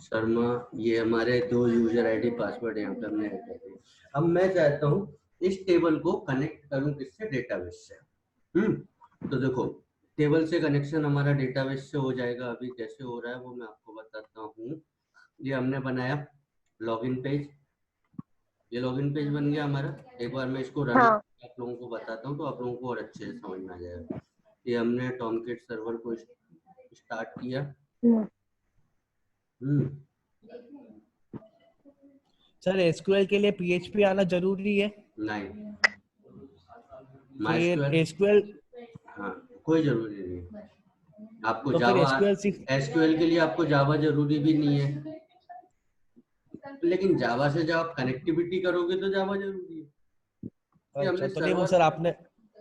शर्मा। ये हमारे 2 यूजर आईडी पासवर्ड यहाँ पे हमने रखे थे। अब मैं चाहता हूँ इस टेबल को कनेक्ट करूँ किससे, डेटाबेस से। तो देखो, टेबल से कनेक्शन हमारा डेटाबेस से हो जाएगा। अभी कैसे हो रहा है वो मैं आपको बताता हूँ। ये हमने बनाया लॉगिन पेज, ये लॉगिन पेज बन गया हमारा। एक बार मैं इसको रन हाँ। आप लोगों को बताता हूँ तो आप लोगों को और अच्छे से समझ में आ जाएगा। ये हमने टॉमकिट सर्वर को स्टार्ट किया। हम्म, सर SQL के लिए PHP आना जरूरी है? नहीं, फिर MySQL SQL, हाँ, कोई जरूरी नहीं। आपको तो फिर जावा, SQL सीख। एसक्यूएल के लिए आपको जावा जरूरी भी नहीं है, लेकिन जावा से जब आप कनेक्टिविटी करोगे तो जावा जरूरी है। ये अच्छा, हमने तो नहीं वो सर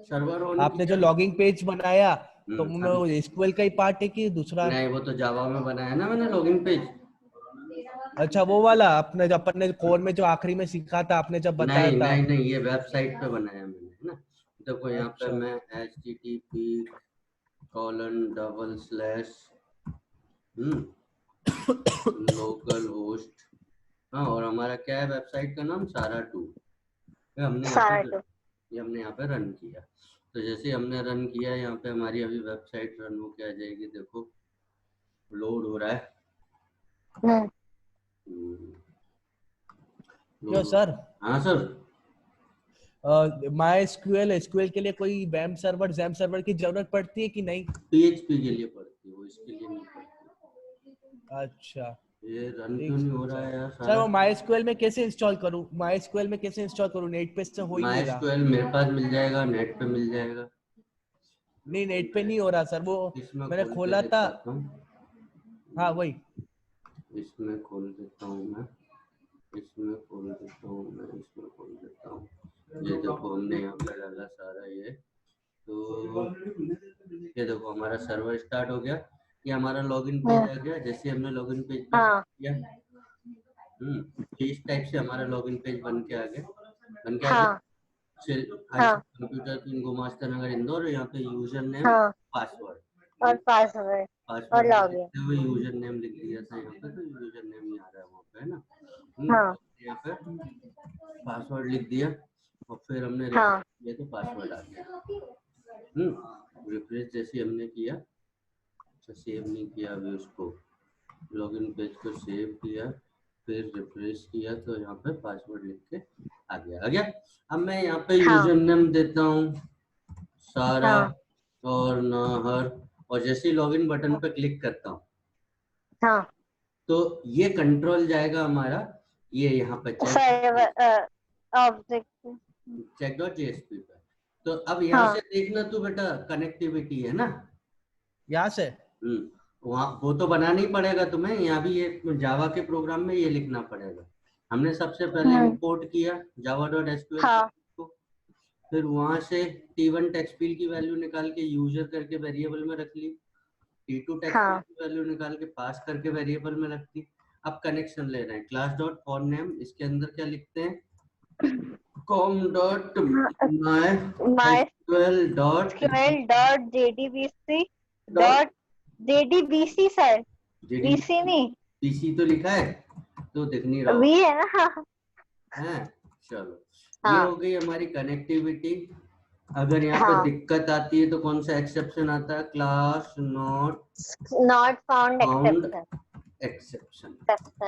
सर्वर ऑन आपने जो किया। लॉगिंग पेज बनाया तो मैं अब वो SQL का ही पार्ट है कि दूसरा? नहीं, वो तो जावा में बनाया ना मैंने लॉगिन पेज। अच्छा, वो वाला आपने जब अपन ने कोर में जो आखिरी में सीखा था, आपने जब बताया नहीं था। नहीं नहीं, ये वेबसाइट पे बनाया मैंने, है ना। देखो यहाँ पे अच्छा। मैं http:// लोकल होस्ट, हाँ, और हमारा क्या है वेबसाइट का नाम, सारा 2। हमने यहाँ पे सारा टू। ये हमने यहाँ पे रन किया। तो जैसे हमने रन किया, यहाँ पे हमारी अभी वेबसाइट रन होके आ जाएगी। देखो लोड हो रहा है। हम्म, क्यों लोड हो सर? रहा है। हाँ सर। MySQL SQL के लिए कोई वैम सर्वर जैम सर्वर की जरूरत पड़ती है कि नहीं? PHP के लिए पड़ती है वो, इसके लिए नहीं पड़ती। अच्छा, ये रन क्यों ठीक नहीं है हो रहा सर। है यार सर सारा। वो MySQL में कैसे इंस्टॉल करूँ? MySQL में कैसे इंस्टॉल करूँ? नेट पे से हो ही नहीं रहा। MySQL मेरे पास मिल जाएगा, नेट पे मिल जाएगा। नहीं, नेट पे नहीं हो रहा सर वो। इसमें मैंने खोल के खोला था। दिखाता हूँ। हाँ वही। इसमें खोल देता हूँ मैं, इसमें खोल देता हूँ मैं, इसमें खोल देता हूँ। ये देखो हमने यहाँ पे डाला सारा ये। तो ये देखो हमारा सर्वर स्टार्ट हो गया। ये हमारा लॉगिन पेज आ गया। जैसे हमने लॉगिन पेज पे हाँ। किया, इस टाइप से हमारा लॉगिन पेज बन के आ गया, बन के आ गया। हाँ। हाँ। कंप्यूटर पिन गुमास्ता नगर इंदौर, यहाँ पे यूजर नेम, हाँ। पासवर्ड। और पासवर्ड और पासवर्ड लॉगिन। लिखते हुए यूजर नेम लिख दिया था यहाँ पे, तो यूजर नेम ही आ रहा है वहाँ पे, है ना। हाँ। यहाँ पे पासवर्ड लिख दिया और फिर हमने हाँ। ये तो पासवर्ड आ गया। रिफ्रेश जैसे हमने किया, अच्छा सेव नहीं किया अभी उसको, लॉगिन पेज को सेव किया, फिर रिफ्रेश किया तो यहाँ पे पासवर्ड लिख के आ गया। अब मैं यहाँ पे यूजर नेम देता हूँ सारा और नाहर, और जैसे ही लॉगिन बटन पे क्लिक करता हूँ तो ये कंट्रोल जाएगा हमारा, ये यहाँ पे check.jsp पे। तो अब यहाँ से देखना तू बेटा, कनेक्टिविटी है ना यहाँ से, वहाँ वो तो बनाना ही पड़ेगा तुम्हें, यहाँ भी ये जावा के प्रोग्राम में ये लिखना पड़ेगा। हमने सबसे पहले इंपोर्ट किया java.sql को, फिर वहां से t1 टेक्सफिल की वैल्यू निकाल के यूजर करके वेरिएबल में रख ली, t2 टेक्सफिल की वैल्यू निकाल के पास करके वेरिएबल में रख दी। अब कनेक्शन ले रहे हैं, क्लास डॉट फॉर्म नेम, इसके अंदर क्या लिखते हैं, com.mysql.jdbc सर, BC नहीं, BC तो लिखा है तो दिख नहीं रहा V है ना। चलो ये हो गई हमारी कनेक्टिविटी। अगर यहाँ पे दिक्कत आती है तो कौन सा एक्सेप्शन आता है, क्लास नॉट फाउंड एक्सेप्शन।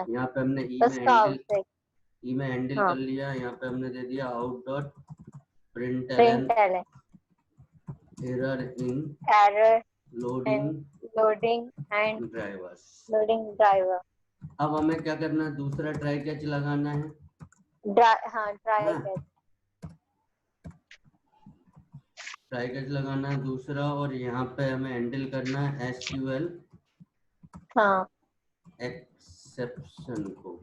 यहाँ पे हमने ई में हैंडल कर लिया, यहाँ पे हमने दे दिया out.println error in loading and driver. अब हमें क्या करना है, दूसरा ट्राई कैच लगाना है, ट्राई कैच लगाना है दूसरा, और यहाँ पे हमें हैंडल करना है SQL एक्सेप्शन को।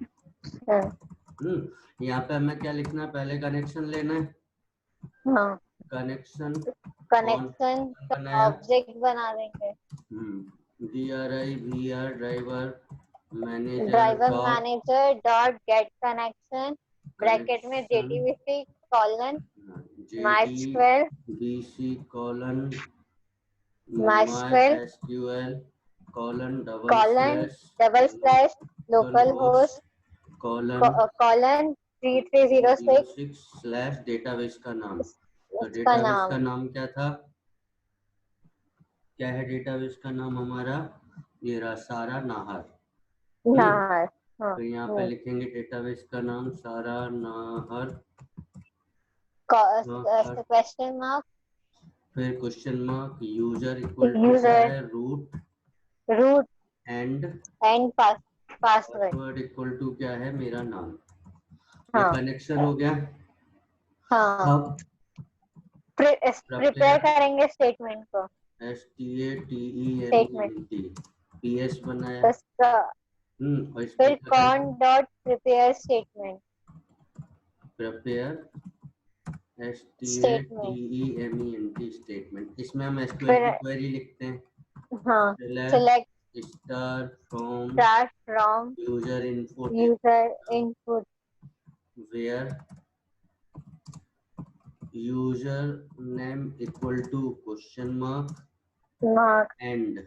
यहाँ पे हमें क्या लिखना है, पहले कनेक्शन लेना है, कनेक्शन ऑब्जेक्ट बना देंगे, dir driver manager dot get connection bracket में JDBC colon MySQL BC colon MySQL SQL colon double slash local host colon 3306 slash database का नाम। तो डेटाबेस का नाम क्या था, क्या है डेटाबेस का नाम हमारा, ये रहा सारा नाहर। तो यहाँ पे लिखेंगे डेटाबेस का नाम सारा नाहर, क्वेश्चन मार्क, फिर question mark, user equal to root and password equal to क्या है, मेरा नाम। ये कनेक्शन हो गया। अब प्रिपेयर करेंगे स्टेटमेंट को, STATEMENT PS बनाया, फिर con dot prepare statement, prepare STATEMENT statement. इसमें हम SQL की क्वेरी लिखते हैं, select star from user input where user name equal to question mark and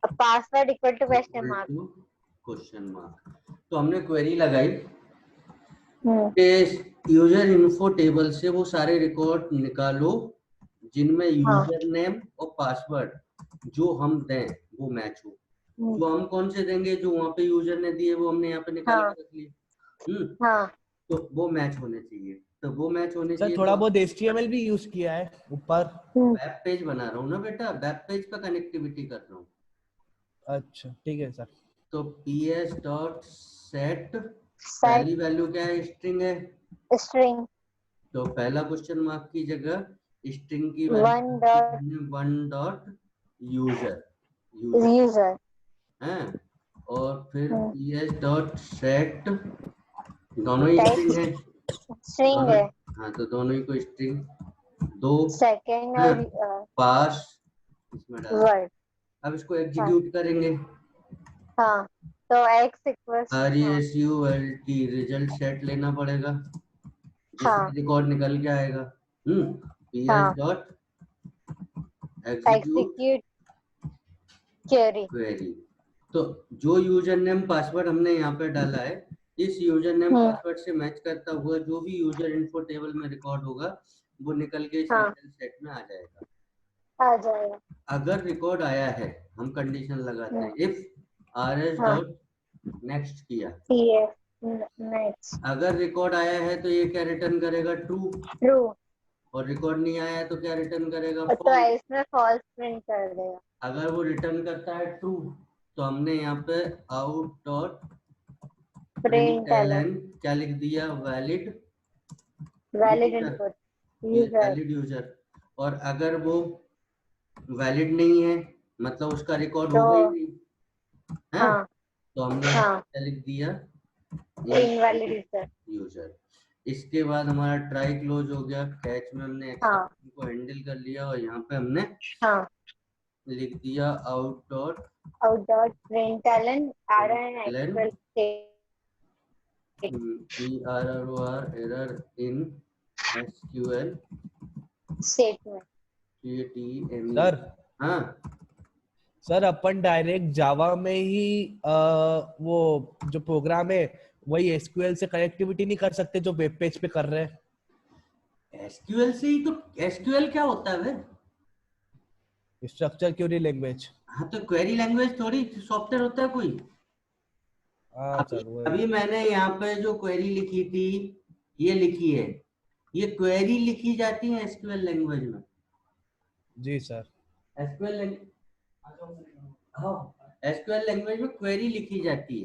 password equal to question mark. तो हमने क्वेरी लगाई कि यूजर इन्फो टेबल से वो सारे रिकॉर्ड निकालो जिनमें यूजर नेम और पासवर्ड जो हम दें वो मैच हो। जो हम कौन से देंगे, जो वहाँ पे यूजर ने दिए वो हमने यहाँ पे निकाल के रख लिए। तो वो मैच होने चाहिए, तो वो मैच होने चाहिए। थोड़ा बहुत HTML भी यूज किया है ऊपर, वेब पेज बना रहा हूँ ना बेटा, वेब पेज पे कनेक्टिविटी कर रहा हूँ। अच्छा ठीक है सर। तो ps.set पहली वैल्यू क्या है, स्ट्रिंग है, स्ट्रिंग। तो पहला क्वेश्चन मार्क की जगह स्ट्रिंग की वैल्यू 1.user है, और फिर ps.set दोनों ही स्ट्रिंग है, हाँ तो दोनों ही को स्ट्रिंग दो सेकंड और पास इसमें डाल। अब इसको एग्जीक्यूट करेंगे। तो x equals RESULT result set लेना पड़ेगा, जिसमें रिकॉर्ड निकल के आएगा। ps dot execute query. तो जो यूजर नेम पासवर्ड हमने यहाँ पे डाला है, इस यूजर नेम पासवर्ड से मैच करता हुआ जो भी यूजर इन्फो टेबल में रिकॉर्ड होगा वो निकल के इस हाँ। रिजल्ट सेट में आ जाएगा। आ जाएगा। अगर रिकॉर्ड आया है, हम कंडीशन लगाते हैं, इफ rs हाँ। डॉट नेक्स्ट किया, CF नेक्स्ट अगर रिकॉर्ड आया है तो ये क्या रिटर्न करेगा, ट्रू, ट्रू, और रिकॉर्ड नहीं आया है तो क्या रिटर्न करेगा, तो फॉल्स। इसमें फॉल्स प्रिंट कर देगा। अगर वो रिटर्न करता है ट्रू तो हमने यहाँ पे आउट डॉट प्रिंट ln क्या लिख दिया, valid valid user, input user. Valid user. और अगर वो वैलिड नहीं है, मतलब उसका रिकॉर्ड तो होगा ही नहीं है, हाँ तो हमने हाँ क्या लिख दिया, इनवैलिड यूजर। यूजर। इसके बाद हमारा ट्राई क्लोज हो गया, कैच में हमने हाँ एक्सेप्शन को हैंडल कर लिया और यहाँ पे हमने हाँ लिख दिया out dot out dot println एड एन ln actual error in SQL स्टेटमेंट। CATME। सर हाँ सर अपन डायरेक्ट जावा में ही वो जो प्रोग्राम है वही एसक्यूएल से कनेक्टिविटी नहीं कर सकते जो वेब पेज पे कर रहे हैं? SQL से ही तो, SQL क्या होता है वे? Structure query language. हाँ तो क्वेरी लैंग्वेज थोड़ी सॉफ्टवेयर होता है कोई। हाँ अभी सर वही। अभी मैंने यहाँ पे जो क्वेरी लिखी थी, ये लिखी है, ये क्वेरी लिखी जाती है SQL लैंग्वेज में। जी सर। SQL SQL लैंग्वेज में क्वेरी लिखी जाती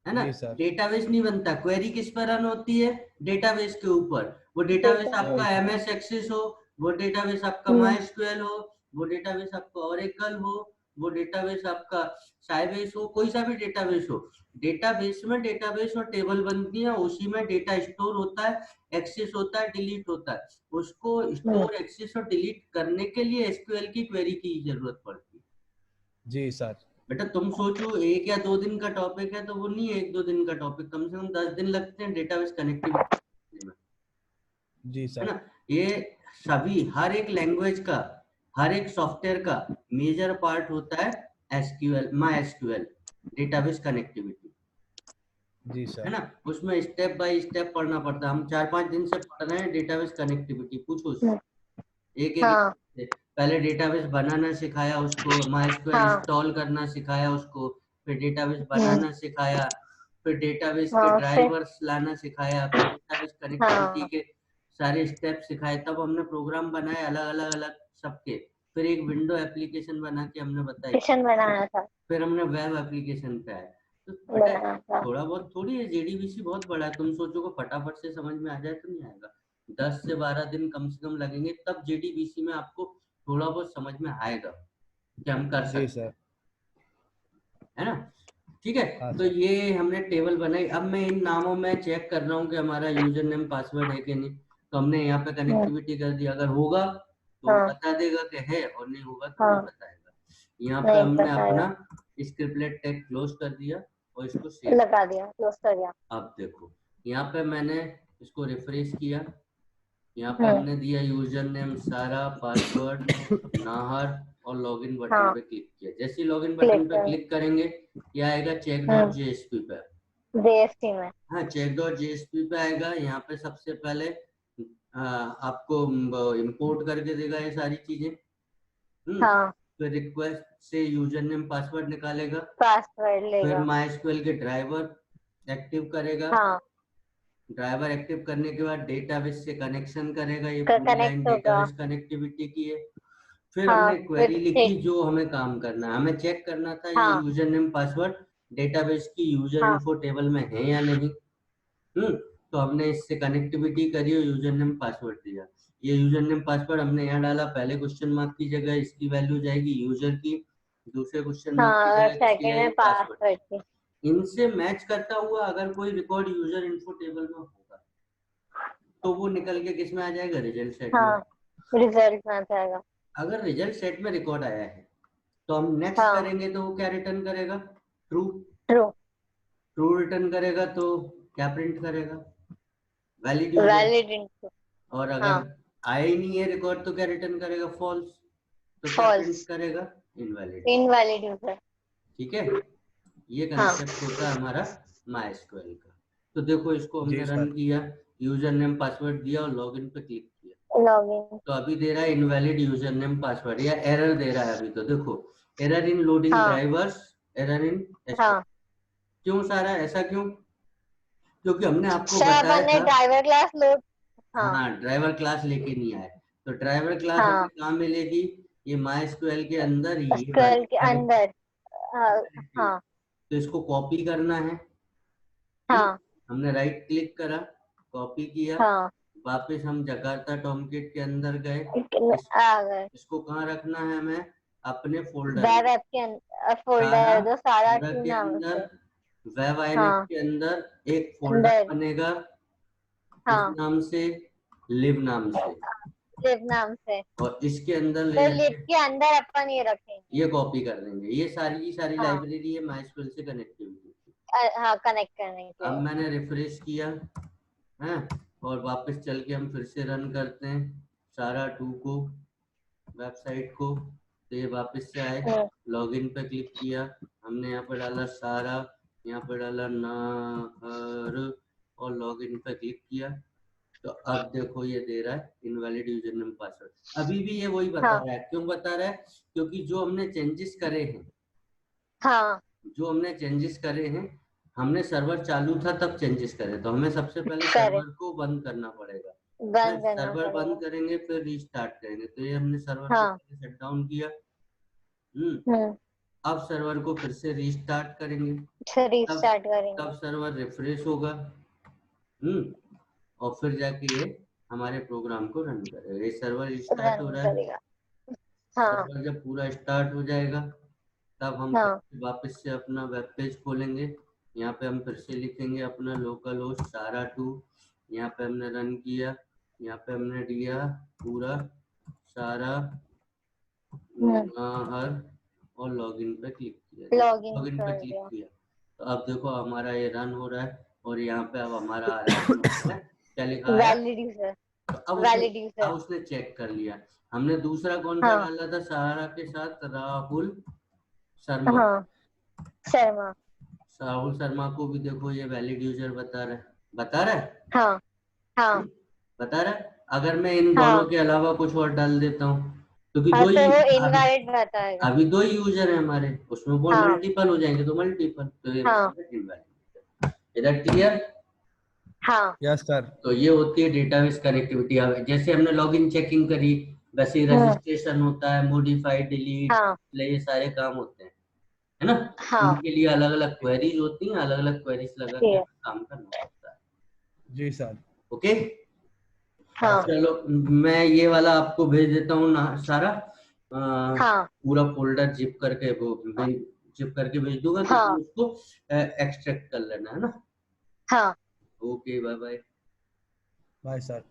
है ना। जी सर। डेटाबेस नहीं बनता, क्वेरी किस पर रन होती है, डेटाबेस के ऊपर। वो डेटाबेस Database। आपका वही। MS एक्सेस हो, वो डेटाबेस आपका हम्म। MySQL हो, वो डेटाबेस आपका ओरेकल हो, वो डेटाबेस आपका साइबेस हो, कोई सा भी डेटाबेस हो, डेटाबेस में डेटाबेस और टेबल बनती है, उसी में डेटा स्टोर होता है, एक्सेस होता है, डिलीट होता है। उसको स्टोर, एक्सेस और डिलीट करने के लिए SQL की क्वेरी की जरूरत पड़ती है। जी सर। बेटा तुम सोचो 1 या 2 दिन का टॉपिक है तो वो नहीं है 1-2 दिन का टॉपिक, कम से कम 10 दिन लगते हैं डेटाबेस कनेक्टिविटी में, जी है सर। ना। ये सभी, हर एक लैंग्वेज का, हर एक सॉफ्टवेयर का मेजर पार्ट होता है SQL, MySQL डेटाबेस कनेक्टिविटी, जी है सर। ना। उसमें स्टेप बाय स्टेप पढ़ना पड़ता है। हम 4-5 दिन से पढ़ रहे हैं डेटाबेस कनेक्टिविटी, पूछो उससे एक एक हाँ से। पहले डेटाबेस बनाना सिखाया उसको, MySQL हाँ इंस्टॉल करना सिखाया उसको, फिर डेटाबेस बनाना सिखाया, फिर डेटाबेस के हाँ फिर ड्राइवर्स लाना सिखाया, फिर डेटाबेस कनेक्टिविटी हाँ के सारे स्टेप सिखाए। तब हमने प्रोग्राम बनाए अलग अलग अलग सबके, फिर एक विंडो एप्लीकेशन बना के हमने बताई, किशन बनाना था फिर हमने वेब एप्लीकेशन पे आए। तो बेटा बनाना था। थोड़ा बहुत थोड़ी है, JDBC बहुत बड़ा है, तुम सोचोगे फटाफट से समझ में आ जाए तो नहीं आएगा। 10 से 12 दिन कम से कम लगेंगे, तब JDBC में आपको थोड़ा बहुत समझ में आएगा कि हम कर जी सकते सर। हैं, है ना। ठीक है, हाँ तो सर। ये हमने टेबल बनाई। अब मैं इन नामों में चेक कर रहा हूँ कि हमारा यूजर नेम पासवर्ड है कि नहीं। तो हमने यहाँ पे कनेक्टिविटी कर दी, अगर होगा तो वो हाँ बता देगा कि है, और नहीं होगा तो नहीं हाँ बताएगा। यहाँ पे नहीं हमने बताएगा। अपना स्क्रिप्टलेट टैग क्लोज कर दिया और इसको सेव। लगा दिया, क्लोज कर दिया। अब देखो यहाँ पे मैंने इसको रिफ्रेश किया, यहाँ पे हम्म। हमने दिया यूजर नेम सारा, पासवर्ड नाहर, और लॉगिन बटन हाँ पे क्लिक किया। जैसे ही लॉगिन क्लिक बटन पे कर क्लिक करेंगे क्या आएगा, चेक डॉट हम्म जेएसपी पे। JSP में। हाँ चेक डॉट जेएसपी पे आएगा। यहाँ पे सबसे पहले आपको इंपोर्ट करके देगा ये सारी चीजें। हाँ फिर रिक्वेस्ट से यूजर नेम पासवर्ड निकालेगा, पासवर्ड फिर लेगा। MySQL के ड्राइवर एक्टिव करेगा, हाँ ड्राइवर एक्टिव करने के बाद डेटाबेस से कनेक्शन करेगा। ये पूरी लाइन कनेक्ट होगा। डेटाबेस कनेक्टिविटी की है। फिर हाँ हमने फिर क्वेरी लिखी, जो हमें काम करना है, हमें चेक करना था ये हाँ यूजर नेम पासवर्ड डेटाबेस की यूजर हाँ इन्फो टेबल में है या नहीं। तो हमने इससे कनेक्टिविटी करी और यूजर नेम पासवर्ड दिया। ये यूजर नेम पासवर्ड हमने यहाँ डाला, पहले क्वेश्चन मार्क की जगह इसकी वैल्यू जाएगी यूजर की, दूसरे क्वेश्चन मार्क की हाँ जगह किसकी सेकंड में जाएगी, पासवर्ड। पासवर्ड की। इनसे मैच करता हुआ अगर कोई रिकॉर्ड यूजर इन्फो टेबल में होगा तो वो निकल के किस में आ जाएगा, रिजल्ट सेट में। हाँ रिजल्ट में आ जाएगा। अगर रिजल्ट सेट में रिकॉर्ड आया है तो हम नेक्स्ट हाँ करेंगे तो वो क्या रिटर्न करेगा, ट्रू। ट्रू। ट्रू रिटर्न करेगा तो क्या प्रिंट करेगा, वैलिड यूजर। Valid input. और हाँ अगर आया ही नहीं है रिकॉर्ड तो क्या रिटर्न करेगा, फॉल्स। तो क्या प्रिंट फॉल्स करेगा, इनवैलिड। Invalid user. ठीक है, ये हाँ कंसेप्ट होता है हमारा MySQL का। तो देखो इसको जी हमने रन सर। किया, यूजर नेम पासवर्ड दिया और लॉगिन पे क्लिक किया। लॉगिन। तो अभी दे रहा है इनवैलिड यूजर नेम पासवर्ड, या एरर दे रहा है अभी। तो देखो एरर इन लोडिंग हाँ। ड्राइवर्स, एरर इन हाँ क्यों सारा ऐसा क्यों? क्योंकि हमने आपको सर, बताया अपन ने था। Driver class load. हाँ हाँ, ड्राइवर क्लास लेके नहीं आए। तो ड्राइवर क्लास हमें हाँ कहाँ मिलेगी? ये माइस्क्यूएल के अंदर ही ये स्क्वेल के वाली। अंदर। हाँ हाँ तो इसको कॉपी करना है। हाँ हमने राइट क्लिक करा, कॉपी किया, हाँ वापस हम जकार्ता टॉमकिट के अंदर गए। आ गए। इसको कहाँ रखना है हमें? अपने फोल्डर वेब में। ऐप के अंदर सारा फोल्डर जो सारा सारा टू के नाम अंदर, से। वेब आईएनएफ हाँ के अंदर एक फोल्डर अंदर। बनेगा, किस हाँ नाम से? लिव नाम से। लिव नाम से। और इसके अंदर ले तो लिव जाके के अंदर अपन ये रखेंगे। ये कॉपी कर देंगे। ये सारी की सारी हाँ लाइब्रेरी है माइस्क्यूएल से कनेक्टिविटी। हाँ कनेक्ट करने के अब लिए। मैंने रिफ्रेश किया है, और वापस चल के हम फिर से रन करते हैं सारा 2 को, वेबसाइट को। तो ये वापस से आए, लॉगिन पे क्लिक किया, हमने यहाँ पर डाला सारा, यहाँ पर डाला नाहर, और लॉगिन पे क्लिक किया। तो अब देखो ये दे रहा है इनवैलिड यूजर नेम पासवर्ड। अभी भी ये वही बता हाँ रहा है। क्यों बता रहा है? क्योंकि जो हमने चेंजेस करे हैं, हाँ हमने सर्वर चालू था तब चेंजेस करे। तो हमें सबसे पहले करे सर्वर को बंद करना पड़ेगा। बंद करना सर्वर बंद पड़ेगा। करेंगे फिर रीस्टार्ट करेंगे। तो ये हमने सर्वर को हाँ शट डाउन किया। हम्म अब सर्वर को फिर से रीस्टार्ट करेंगे। फिर तब रीस्टार्ट तब करेंगे। सर्वर रिफ्रेश होगा। और फिर जाके ये हमारे प्रोग्राम को रन करेगा। ये सर्वर स्टार्ट हो रन रहा है। करेगा। हाँ सर्वर जब पूरा स्टार्ट हो जाएगा, तब हम हाँ वापस से अपना वेब पेज खोलेंगे। यहाँ पे हम फिर से लिखेंगे अपना लोकल होस्ट सारा 2। यहाँ पे हमने रन किया, यहाँ पे हमने दिया पूरा सारा नाहर, और लॉगिन पे क्लिक किया। लॉगिन लॉगिन पे कर क्लिक दिया। किया तो अब देखो हमारा ये रन हो रहा है। और यहाँ पे अब हमारा आ रहा है क्या लिखा आया? Valid user. तो अब वैलिड यूजर। उसने चेक कर लिया। हमने दूसरा कौन सा हाँ डाला था सारा के साथ? राहुल शर्मा। हाँ शर्मा। राहुल शर्मा को भी देखो ये वैलिड यूजर बता रहा है। बता रहा है? हाँ हाँ बता रहा है। अगर मैं इन दोनों हाँ के अलावा कुछ और डाल देता हूँ, क्योंकि हाँ दो ही तो वो अभी इनवैलिड बताएगा। अभी 2 ही यूजर है हमारे, उसमें वो हाँ मल्टीपल हो जाएंगे तो मल्टीपल। तो ये हाँ इनवैलिड। इधर क्लियर? हाँ यस सर। तो ये होती है डेटाबेस कनेक्टिविटी। जैसे हमने लॉगिन चेकिंग करी, वैसे रजिस्ट्रेशन होता है, मॉडिफाई, डिलीट, हाँ ये सारे काम होते हैं, है ना? हाँ इनके लिए अलग अलग क्वेरीज होती हैं, अलग अलग क्वेरीज लगा के ठीक है। काम करना पड़ता है। जी सर। ओके, हाँ चलो मैं ये वाला आपको भेज देता हूँ ना सारा, हाँ पूरा फोल्डर जिप करके, वो जिप करके भेज दूंगा। तो हाँ तुम उसको एक्सट्रैक्ट कर लेना, है ना? हाँ okay, bye bye. Bye sir.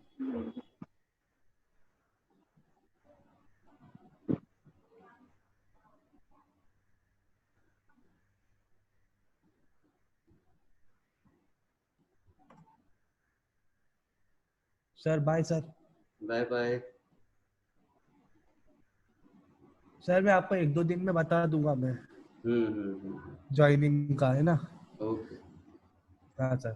Sir bye sir. Bye bye. Sir मैं आपको 1-2 दिन में बता दूंगा मैं हम्म। ज्वाइनिंग का, है ना? ओके। हाँ सर।